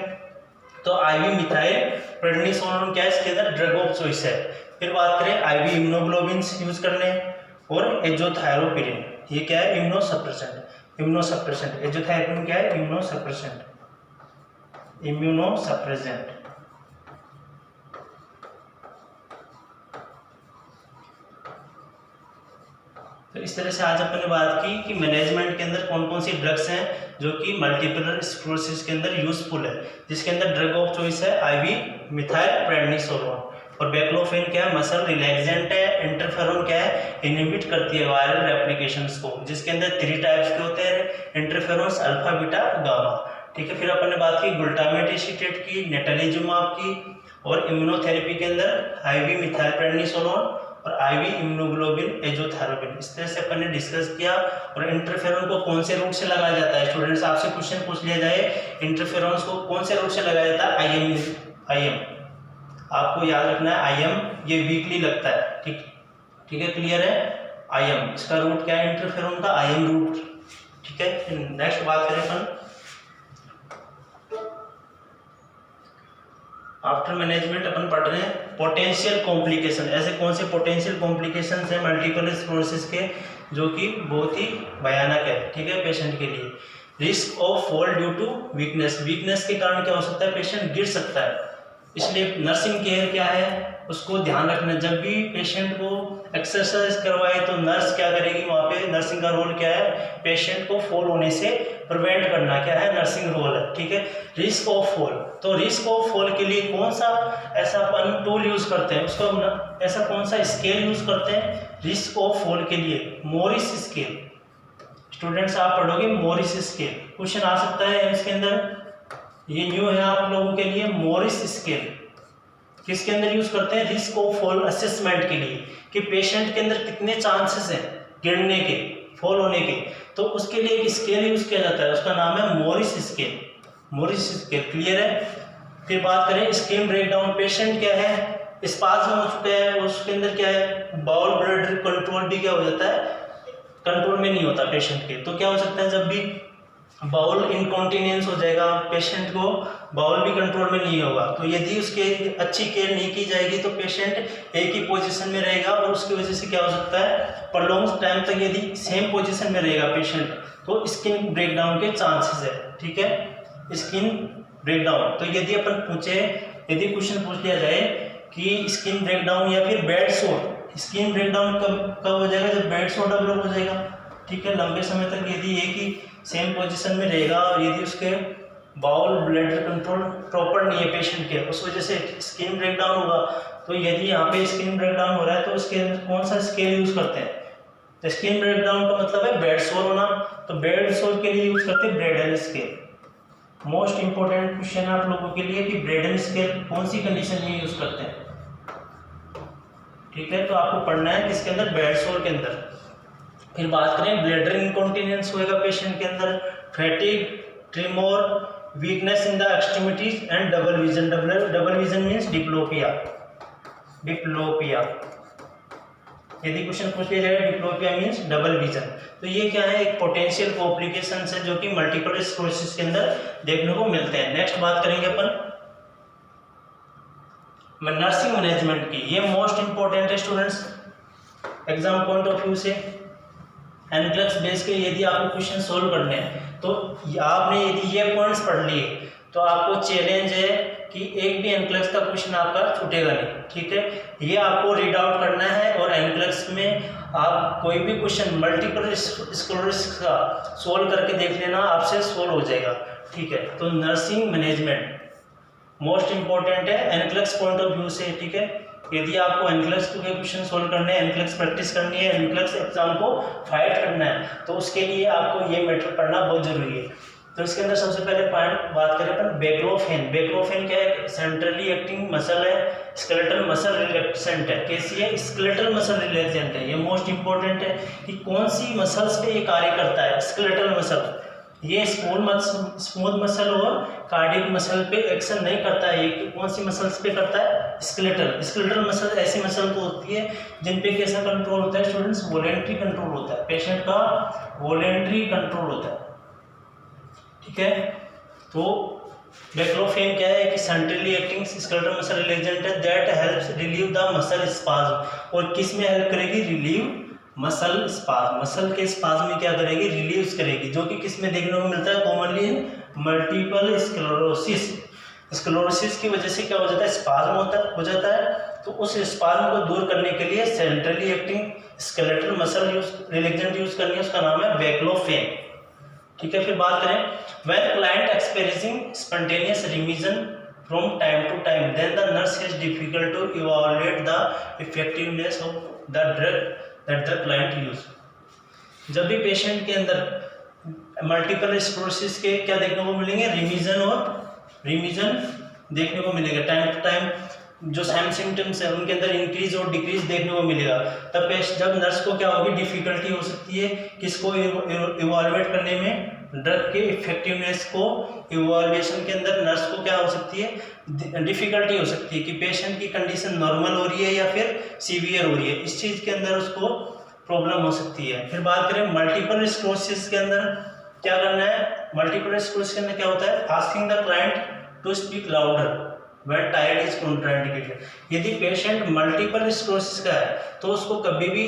तो IV मिथाइल प्रेडनिसोलोन क्या है, इसके अंदर ड्रग ऑफ चॉइस है। फिर बात करें IV इम्यूनोग्लोबिन्स यूज करने, और एजोथायरोपिरिन, ये क्या है, इम्यूनोसप्रेसेंट। इम्यूनोसप्रेसेंट एजोथायरोपिरिन क्या है, इम्यूनोसप्रेसेंट, इम्यूनोसप्रेसेंट। तो इस तरह से आज अपन ने बात की कि मैनेजमेंट के अंदर कौन कौन सी ड्रग्स हैं जो कि मल्टीपल स्क्लेरोसिस के अंदर यूजफुल है, जिसके अंदर ड्रग ऑफ चॉइस है IV मिथाइल प्रेडनिसोलोन, और बैक्लोफेन क्या है, मसल रिलैक्सेंट है। इंटरफेरॉन क्या है, इनहिबिट करती है वायरल रेप्लिकेशंस को, जिसके अंदर 3 टाइप्स के होते हैं, इंटरफेरॉन्स, अल्फा, बीटा, गामा, ठीक है। फिर अपन ने बात की ग्लूटामेट एसीटेट की, नेटालिजुमाब की, और इम्यूनोथेरेपी के अंदर IV मिथाइल प्रेडनिसोलोन और IV इम्यूनोग्लोबिन एजोथायरोपिन। इस तरह से अपन ने डिस्कस किया। और इंटरफेरॉन को कौन से रूट से लगाया जाता है स्टूडेंट्स, आपसे क्वेश्चन पूछ लिया जाए, इंटरफेरॉन्स को कौन से रूट से लगाया जाता है, IM, आपको याद रखना है IM, ये वीकली लगता है, ठीक है, क्लियर है। IM, इसका रूट क्या है इंटरफेरॉन का, IM रूट, ठीक है। नेक्स्ट बात करें अपन आफ्टर मैनेजमेंट, अपन पढ़ रहे हैं पोटेंशियल कॉम्प्लिकेशन। ऐसे कौन से पोटेंशियल कॉम्प्लिकेशन है मल्टीपल स्क्लेरोसिस के जो कि बहुत ही भयानक है, ठीक है, पेशेंट के लिए। Risk of fall due to weakness, weakness के कारण क्या हो सकता है, पेशेंट गिर सकता है, इसलिए नर्सिंग केयर क्या है, उसको ध्यान रखना। जब भी पेशेंट को एक्सरसाइज करवाए तो नर्स क्या करेगी वहाँ पे, नर्सिंग का रोल क्या है, पेशेंट को फॉल होने से प्रिवेंट करना, क्या है नर्सिंग रोल है, ठीक है। रिस्क ऑफ फॉल, तो रिस्क ऑफ फॉल के लिए कौन सा ऐसा अपन टूल यूज करते हैं, उसको ऐसा कौन सा स्केल यूज करते हैं रिस्क ऑफ फॉल के लिए, मोरिस स्केल। स्टूडेंट्स आप पढ़ोगे मोरिस स्केल, क्वेश्चन आ सकता है इसके अंदर, ये न्यू है आप लोगों के लिए। मोरिस स्केल किसके अंदर यूज करते हैं, रिस्क ऑफ फॉल असेसमेंट के लिए, कि पेशेंट के अंदर कितने चांसेस हैं गिरने के, फॉल होने के, तो उसके लिए एक स्केल यूज किया जाता है, उसका नाम है Morse scale. Morse scale clear है। फिर बात करें स्किन ब्रेकडाउन, पेशेंट क्या है स्पाज्म हो चुका है, उसके अंदर क्या है बाउल ब्लड कंट्रोल भी क्या हो जाता है, कंट्रोल में नहीं होता पेशेंट के, तो क्या हो सकता है जब भी बाउल इनकॉन्टिनेंस हो जाएगा, पेशेंट को बाउल भी कंट्रोल में नहीं होगा, तो यदि उसके अच्छी केयर नहीं की जाएगी तो पेशेंट एक ही पोजीशन में रहेगा, और उसकी वजह से क्या हो सकता है प्रॉन्ग टाइम तक यदि सेम पोजीशन में रहेगा पेशेंट, तो स्किन ब्रेकडाउन के चांसेस है, ठीक है। स्किन ब्रेकडाउन, तो यदि अपन पूछे, यदि क्वेश्चन पूछ लिया जाए कि स्किन ब्रेकडाउन या फिर बेड सोर, स्किन ब्रेकडाउन कब हो जाएगा, जब बेड सोर डेवलप हो जाएगा, ठीक है, लंबे समय तक यदि एक ही सेम पोजीशन में रहेगा और यदि उसके बाउल ब्लड कंट्रोल प्रॉपर नहीं है पेशेंट के, उस वजह से स्किन ब्रेकडाउन होगा। तो यदि यहाँ पे स्किन ब्रेकडाउन हो रहा है तो उसके अंदर कौन सा स्केल यूज करते हैं, तो स्किन ब्रेकडाउन का मतलब है बेड सोर होना, तो बेड सोर के लिए यूज करते हैं Brydon scale. Most important question है आप लोगों के लिए कि ब्रेडन स्केल कौन सी कंडीशन में यूज करते हैं, ठीक है, तो आपको पढ़ना है किसके अंदर, बेड सोर के अंदर। फिर बात करें ब्लैडर इनकॉन्टिनेंस होएगा पेशेंट के अंदर, fatigue, tremor, weakness in the extremities and double vision. Double vision means diplopia, diplopia. यदि क्वेश्चन पूछ लिया जाएगा डिप्लोपिया मींस डबल विजन, तो ये क्या है एक पोटेंशियल कॉम्प्लिकेशंस है जो कि मल्टीपल स्क्लेरोसिस के अंदर देखने को मिलते हैं। नेक्स्ट बात करेंगे अपन नर्सिंग मैनेजमेंट की, ये मोस्ट इंपॉर्टेंट है students exam point of view से। एनक्लेक्स बेस के यदि आपको क्वेश्चन सोल्व करने हैं तो आपने यदि ये पॉइंट्स पढ़ लिए तो आपको चैलेंज है कि एक भी एनक्लेक्स का क्वेश्चन आपका छूटेगा नहीं, ठीक है, ये आपको रीड आउट करना है। और एनक्लेक्स में आप कोई भी क्वेश्चन मल्टीपल स्क्लेरोसिस का सोल्व करके देख लेना, आपसे सोल्व हो जाएगा, ठीक है। तो नर्सिंग मैनेजमेंट मोस्ट इंपॉर्टेंट है एनक्लेक्स पॉइंट ऑफ व्यू से, ठीक है। यदि आपको एनक्लेक्स के क्वेश्चन सोल्व करने हैं, एनक्लेक्स प्रैक्टिस करनी है, एनक्लेक्स एग्जाम को फाइट करना है, तो उसके लिए आपको ये मैटर पढ़ना बहुत जरूरी है। तो इसके अंदर सबसे पहले पॉइंट बात करें अपन बेक्लोफेन। बेक्लोफेन क्या है, सेंट्रली एक्टिंग मसल है, स्केलेटल मसल रिलैक्सेंट है। कैसी है, स्केलेटल मसल रिलैक्सेंट है। ये मोस्ट इंपॉर्टेंट है कि कौन सी मसल्स पे ये कार्य करता है, स्केलेटल मसल। ये स्मूथ मसल और कार्डियक मसल पे एक्शन नहीं करता है, ये कौन सी मसल्स पे करता है, स्केलेटल। स्केलेटल मसल ऐसी मसल तो होती है जिन पे कैसा कंट्रोल होता है स्टूडेंट्स, वॉलेंट्री कंट्रोल होता है, पेशेंट का वॉलेंट्री कंट्रोल होता है, ठीक है। तो बेक्लोफेन क्या है कि centrally acting skeletal muscle relaxant है that helps relieve the muscle spasm. और किस में हेल्प करेगी, रिलीव मसल स्पाज्म, मसल के स्पाज्म में क्या करेगी, रिलीव करेगी, जो कि किस में देखने को मिलता है कॉमनली मल्टीपल स्क्लेरोसिस। स्क्लेरोसिस की वजह से क्या हो जाता है, स्पाज्म हो जाता है, तो उस स्पाज्म को दूर करने के लिए centrally acting skeletal muscle relaxant use करनी है, उसका नाम है बेक्लोफेन, ठीक है। फिर बात करें when client experiencing spontaneous remission from time to time then the nurse has difficult to evaluate the effectiveness of the drug that the client use. जब भी पेशेंट के अंदर मल्टीपल स्क्लेरोसिस के क्या देखने को मिलेंगे, रिमिशन देखने को मिलेगा, टाइम टू टाइम जो सेम सिम्टम्स है उनके अंदर इंक्रीज और डिक्रीज देखने को मिलेगा। तब जब नर्स को क्या होगी, डिफिकल्टी हो सकती है किसको इवैल्यूएट करने में, ड्रग के इफेक्टिवनेस को इवैल्यूएशन के अंदर नर्स को क्या हो सकती है, डिफिकल्टी हो सकती है कि पेशेंट की कंडीशन नॉर्मल हो रही है या फिर सीवियर हो रही है, इस चीज़ के अंदर उसको प्रॉब्लम हो सकती है। फिर बात करें मल्टीपल स्क्लेरोसिस के अंदर क्या करना है, मल्टीपल स्क्लेरोसिस के अंदर क्या होता है, asking the client to speak louder when tired is contraindicated. यदि पेशेंट मल्टीपल स्क्लेरोसिस का है तो उसको कभी भी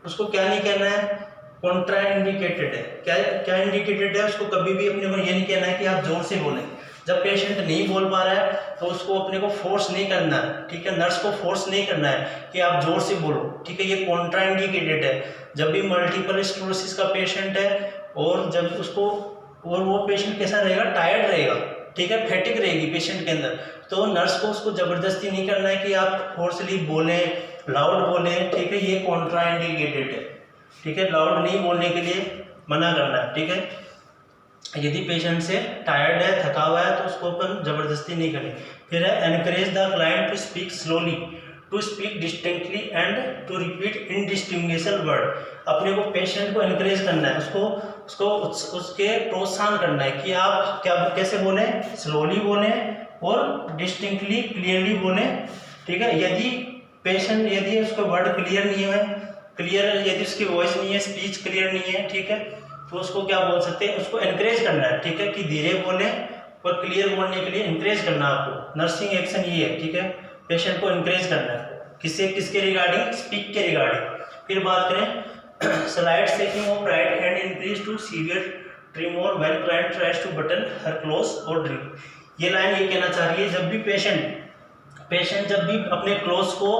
उसको क्या नहीं कहना है, कॉन्ट्राइंडिकेटेड है, क्या इंडिकेटेड है, उसको कभी भी अपने को ये नहीं कहना है कि आप जोर से बोलें, जब पेशेंट नहीं बोल पा रहा है तो उसको अपने को फोर्स नहीं करना है, ठीक है, नर्स को फोर्स नहीं करना है कि आप जोर से बोलो, ठीक है, ये कॉन्ट्राइंडिकेटेड है। जब भी मल्टीपल स्क्लेरोसिस का पेशेंट है और जब उसको, और वो पेशेंट कैसा रहेगा, टायर्ड रहेगा, ठीक है, फैटिक रहेगी पेशेंट के अंदर, तो नर्स को उसको जबरदस्ती नहीं करना है कि आप फोर्सली बोलें, लाउड बोलें, ठीक है, ये कॉन्ट्राइंडिकेटेड है, ठीक है, लाउड नहीं बोलने के लिए मना करना है, ठीक है। यदि पेशेंट से टायर्ड है, थका हुआ है, तो उसको अपन जबरदस्ती नहीं करें। फिर है encourage the client to speak slowly, to speak distinctly and to repeat indistinguishable word. अपने को पेशेंट को एनकरेज करना है, उसको उसके प्रोत्साहन करना है कि आप क्या कैसे बोलें, स्लोली बोलें और डिस्टिंक्टली क्लियरली बोलें, ठीक है। यदि उसका वर्ड क्लियर नहीं है, यदि उसकी वॉइस नहीं है, स्पीच क्लियर नहीं है, ठीक है, तो उसको क्या बोल सकते हैं, उसको एनकरेज करना है, ठीक है, कि धीरे बोलें और क्लियर बोलने के लिए एनकरेज करना आपको। नर्सिंग एक्शन ये है, ठीक है, पेशेंट को एनकरेज करना है, किसके रिगार्डिंग, स्पीक के रिगार्डिंग। फिर बात करें slight shaking of right hand increase to severe tremor when client tries to button her clothes और ड्रिंक। ये लाइन ये कहना चाह रही है, जब भी पेशेंट जब भी अपने क्लोज को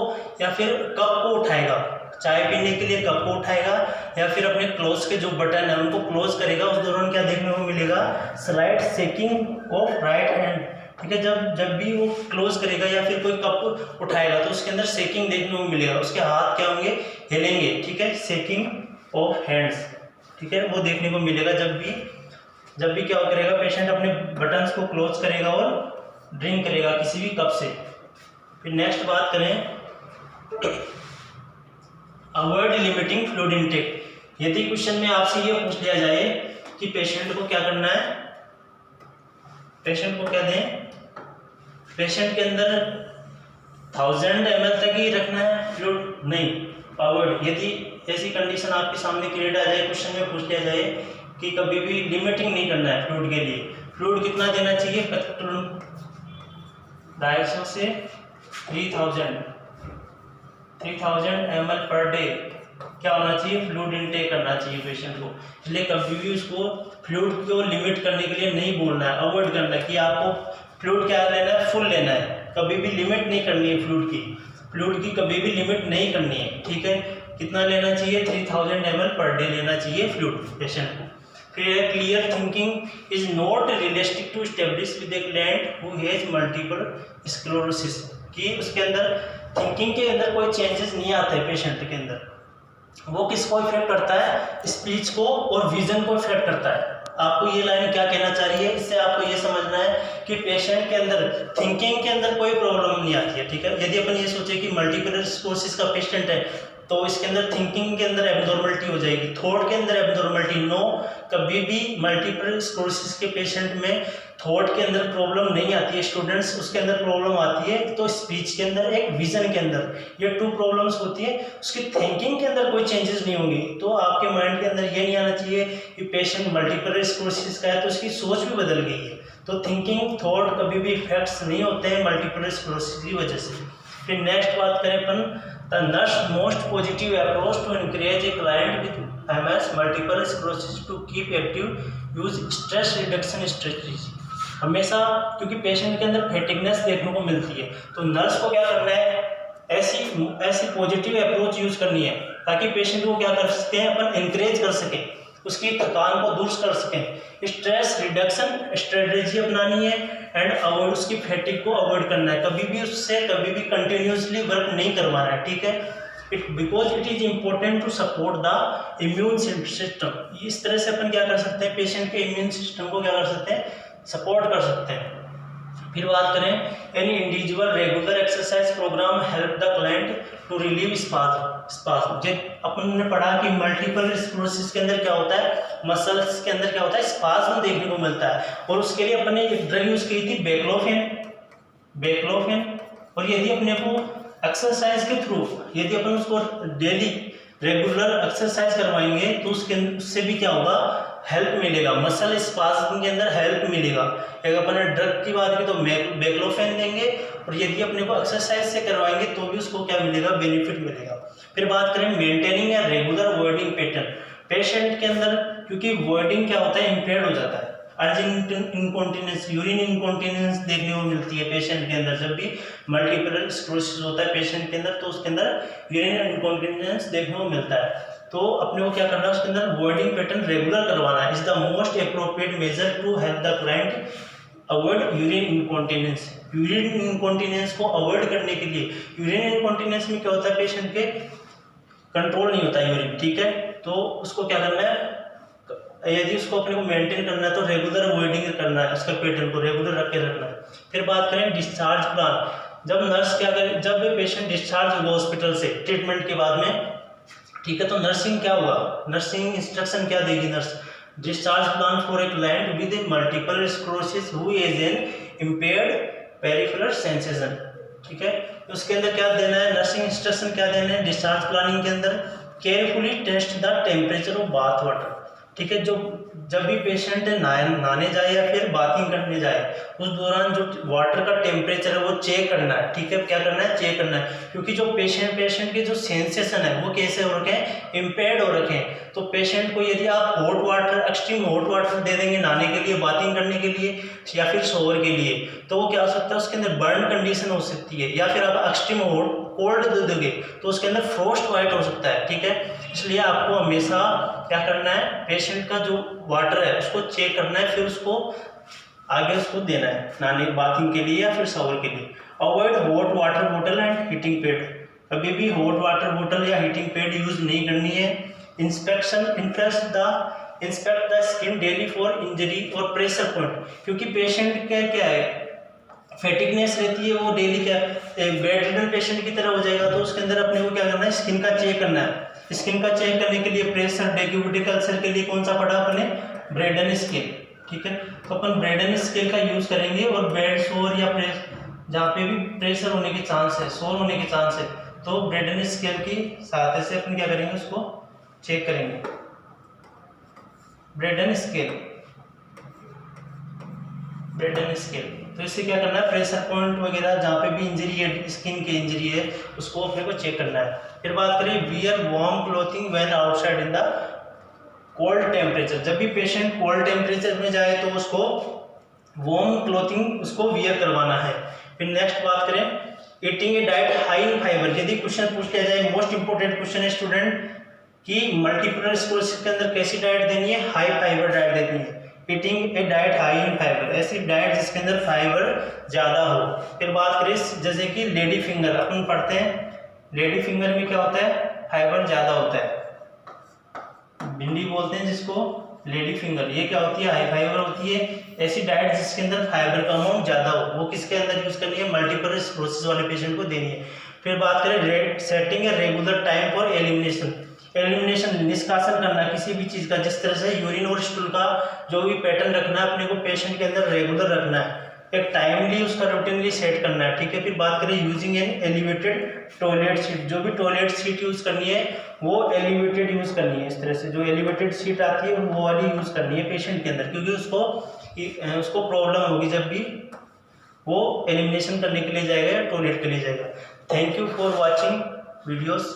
या फिर कप को उठाएगा, चाय पीने के लिए कप को उठाएगा या फिर अपने क्लोज के जो बटन है उनको क्लोज करेगा, उस दौरान क्या देखने को मिलेगा, slide shaking of right hand, ठीक है। जब भी वो क्लोज करेगा या फिर कोई कप उठाएगा तो उसके अंदर शेकिंग देखने को मिलेगा, उसके हाथ क्या होंगे, हिलेंगे, ठीक है, शेकिंग ऑफ हैंड्स, ठीक है, वो देखने को मिलेगा जब भी क्या करेगा, पेशेंट अपने बटन्स को क्लोज करेगा और ड्रिंक करेगा किसी भी कप से। फिर नेक्स्ट बात करें अवॉइड लिमिटिंग फ्लूइड इनटेक। यदि क्वेश्चन में आपसे ये पूछ लिया जाए कि पेशेंट को क्या करना है, पेशेंट को क्या दें, पेशेंट के अंदर 1000 ml तक ही रखना है फ्लूइड, नहीं, अवॉइड। यदि ऐसी कंडीशन आपके सामने क्रिएट आ जाए, क्वेश्चन में पूछ लिया जाए कि कभी भी लिमिटिंग नहीं करना है फ्लूइड के लिए, फ्लूइड कितना देना चाहिए, 250 से 3000 ml पर डे क्या होना चाहिए, फ्लूइड इनटेक करना चाहिए पेशेंट को। इसलिए कभी भी उसको फ्लूइड को लिमिट करने के लिए नहीं बोलना है, अवॉइड करना है कि आपको फ्लूइड क्या लेना है, फुल लेना है, कभी भी लिमिट नहीं करनी है फ्लूइड की कभी भी लिमिट नहीं करनी है, ठीक है। कितना लेना चाहिए, 3000 ml पर डे लेना चाहिए फ्लूइड पेशेंट को। फिर clear thinking is not realistic to establish with a client who has multiple sclerosis, कि उसके अंदर थिंकिंग के अंदर कोई चेंजेस नहीं आते हैं पेशेंट के अंदर। वो किसको इफेक्ट करता है, स्पीच को और विजन को इफेक्ट करता है। आपको ये लाइन क्या कहना चाह रही है, इससे आपको ये समझना है कि पेशेंट के अंदर थिंकिंग के अंदर कोई प्रॉब्लम नहीं आती है, ठीक है। यदि अपन ये सोचे कि मल्टीपल स्क्लेरोसिस का पेशेंट है तो इसके अंदर थिंकिंग के अंदर एब्नॉर्मलिटी हो जाएगी, थॉट के अंदर एब्नॉर्मलिटी, नो, कभी भी मल्टीपल स्क्लेरोसिस के पेशेंट में थॉट के अंदर प्रॉब्लम नहीं आती है स्टूडेंट्स, उसके अंदर प्रॉब्लम आती है तो स्पीच के अंदर, एक विजन के अंदर, ये 2 प्रॉब्लम्स होती है। उसकी थिंकिंग के अंदर कोई चेंजेस नहीं होंगी, तो आपके माइंड के अंदर ये नहीं आना चाहिए कि पेशेंट मल्टीपल स्क्लेरोसिस का है तो उसकी सोच भी बदल गई है। तो थिंकिंग, थॉट कभी भी इफेक्ट्स नहीं होते हैं मल्टीपल स्क्लेरोसिस की वजह से। फिर नेक्स्ट बात करें अपन, the nurse most positive approach to encourage a client with MS multiple sclerosis to keep active use stress reduction strategy. हमेशा, क्योंकि पेशेंट के अंदर फैटिगनेस देखने को मिलती है तो नर्स को क्या करना है, ऐसी पॉजिटिव अप्रोच यूज करनी है ताकि पेशेंट को क्या कर सकें, अपन एनकरेज कर सकें, उसकी थकान को दूर कर सकें। स्ट्रेस रिडक्शन स्ट्रेटजी अपनानी है एंड अवॉइड, उसकी फैटिग को अवॉइड करना है, कभी भी कंटिन्यूसली वर्क नहीं करवाना है, ठीक है। Because it is important to support the immune system. इस तरह से अपन क्या कर सकते हैं, पेशेंट के इम्यून सिस्टम को क्या कर सकते हैं, सपोर्ट कर सकते हैं। फिर बात करें any individual regular exercise program help the client to relieve spasm. जब अपन ने पढ़ा कि मल्टीपल स्क्लेरोसिस के अंदर क्या होता है, मसल्स के अंदर क्या होता है, स्पाज्म देखने को मिलता है और उसके लिए अपन ने एक ड्रग यूज की थी बेक्लोफेन। और यदि अपने को एक्सरसाइज के थ्रू, यदि अपन उसको डेली रेगुलर एक्सरसाइज करवाएंगे तो उससे भी क्या होगा, हेल्प मिलेगा, मसल स्पाज्म के अंदर हेल्प मिलेगा। अगर अपन ने ड्रग की बात की तो बेक्लोफेन देंगे और यदि अपने को एक्सरसाइज से करवाएंगे तो भी उसको क्या मिलेगा, बेनिफिट मिलेगा। फिर बात करें मेंटेनिंग या रेगुलर वॉइडिंग पैटर्न। पेशेंट के अंदर क्योंकि वॉइडिंग क्या होता है, इम्पेयर्ड हो जाता है, अर्जेंट इनकॉन्टिनेंस, यूरिन इनकॉन्टिनेंस देखने को मिलती है पेशेंट के अंदर। जब भी मल्टीपल स्क्लेरोसिस होता है पेशेंट के अंदर तो उसके अंदर यूरिन इनकॉन्टिनेंस देखने को मिलता है। तो अपने को क्या करना है, उसके अंदर वॉइडिंग पैटर्न रेगुलर करवाना है। Is the most appropriate measure to help the client avoid urine incontinence. Urine incontinence को अवॉइड करने के लिए, यूरिन इनकॉन्टिनेंस में क्या होता है, पेशेंट के कंट्रोल नहीं होता यूरिन, ठीक है, तो उसको क्या करना है, यदि उसको अपने को मेंटेन करना है तो रेगुलर अवॉइडिंग करना है, उसका पैटर्न को रेगुलर रख के रखना है। फिर बात करें डिस्चार्ज प्लान। जब नर्स क्या करे, जब पेशेंट डिस्चार्ज होगा हॉस्पिटल से ट्रीटमेंट के बाद में, ठीक है, तो नर्सिंग क्या हुआ, नर्सिंग इंस्ट्रक्शन क्या देगी nurse, discharge plan for a client with multiple sclerosis who is an impaired peripheral sensation, ठीक है, तो उसके अंदर क्या देना है, नर्सिंग इंस्ट्रक्शन क्या देना है डिस्चार्ज प्लानिंग के अंदर, carefully test the temperature of bath water, ठीक है, जो जब भी पेशेंट नहाने जाए या फिर बाथिंग करने जाए उस दौरान जो वाटर का टेम्परेचर है वो चेक करना है, ठीक है, क्या करना है, चेक करना है, क्योंकि जो पेशेंट के जो सेंसेशन है वो कैसे हो रखे हैं, इम्पेयर्ड हो रखे हैं। तो पेशेंट को यदि आप hot water, extreme hot water दे देंगे नहाने के लिए, बाथिंग करने के लिए या फिर शॉवर के लिए, तो वो क्या हो सकता है, उसके अंदर बर्न कंडीशन हो सकती है, या फिर आप एक्सट्रीम हॉट कोल्ड दे दोगे तो उसके अंदर फ्रोस्ट वाइट हो सकता है, ठीक है। इसलिए आपको हमेशा क्या करना है, पेशेंट का जो वाटर है उसको चेक करना है, फिर उसको आगे उसको देना है नहाने बाथिंग के लिए या फिर शावर के लिए। अवॉइड हॉट वाटर बोतल एंड हीटिंग पैड, कभी भी हॉट वाटर बोतल या हीटिंग पैड यूज नहीं करनी है। Inspect the skin daily for injury और प्रेशर पॉइंट, क्योंकि पेशेंट क्या है, फैटिकनेस रहती है, वो डेली क्या बेड रिडन पेशेंट की तरह हो जाएगा, तो उसके अंदर अपने को क्या करना है, स्किन का चेक करना है। स्किन का चेक करने के लिए प्रेशर, डेक्यूबिटिक अल्सर के लिए कौन सा पढ़ा अपने, ब्रेडन स्केल, ठीक है, तो अपन ब्रेडन स्केल का यूज करेंगे। और बेड सोर या जहाँ पे भी प्रेशर होने के चांस है, सोर होने के चांस है, तो ब्रेडन स्केल की सहायता से अपन क्या करेंगे, उसको चेक करेंगे। ब्रेडन स्केल, ब्रेडन स्केल, तो इससे क्या करना है, प्रेशर पॉइंट वगैरह जहाँ पे भी इंजरी है, स्किन की इंजरी है, उसको अपने को चेक करना है। फिर बात करें wear warm clothing when outside in the cold temperature, जब भी पेशेंट कोल्ड टेम्परेचर में जाए तो उसको वार्म क्लोथिंग उसको वियर करवाना है। फिर नेक्स्ट बात करें eating A diet high in fibre, यदि क्वेश्चन पूछ लिया जाए, मोस्ट इंपोर्टेंट क्वेश्चन है स्टूडेंट कि मल्टीपल स्क्लेरोसिस के अंदर कैसी डाइट देनी है, हाई फाइबर डाइट देनी है। Eating A diet high in fibre, ऐसी डाइट जिसके अंदर फाइबर ज़्यादा हो। फिर बात करें जैसे कि लेडी फिंगर, अपन पढ़ते हैं लेडी फिंगर में क्या होता है, फाइबर ज़्यादा होता है, भिंडी बोलते हैं जिसको, लेडी फिंगर, ये क्या होती है, हाई फाइबर होती है। ऐसी डाइट जिसके अंदर फाइबर का अमाउंट ज़्यादा हो वो किसके अंदर यूज़ करनी है, मल्टीपल स्क्लेरोसिस वाले पेशेंट को देनी है। फिर बात करें setting a regular time for elimination, elimination निष्कासन करना किसी भी चीज़ का, जिस तरह से यूरिन और स्टूल का जो भी पैटर्न रखना है अपने को पेशेंट के अंदर रेगुलर रखना है, एक टाइमली उसका रूटीनली सेट करना है, ठीक है। फिर बात करें using an elevated toilet seat, जो भी टॉयलेट सीट यूज़ करनी है वो एलिवेटेड यूज़ करनी है, इस तरह से जो एलिवेटेड सीट आती है वो वाली यूज़ करनी है पेशेंट के अंदर, क्योंकि उसको प्रॉब्लम होगी जब भी वो एलिमिनेशन करने के लिए जाएगा या टॉयलेट के लिए जाएगा। Thank you for watching videos.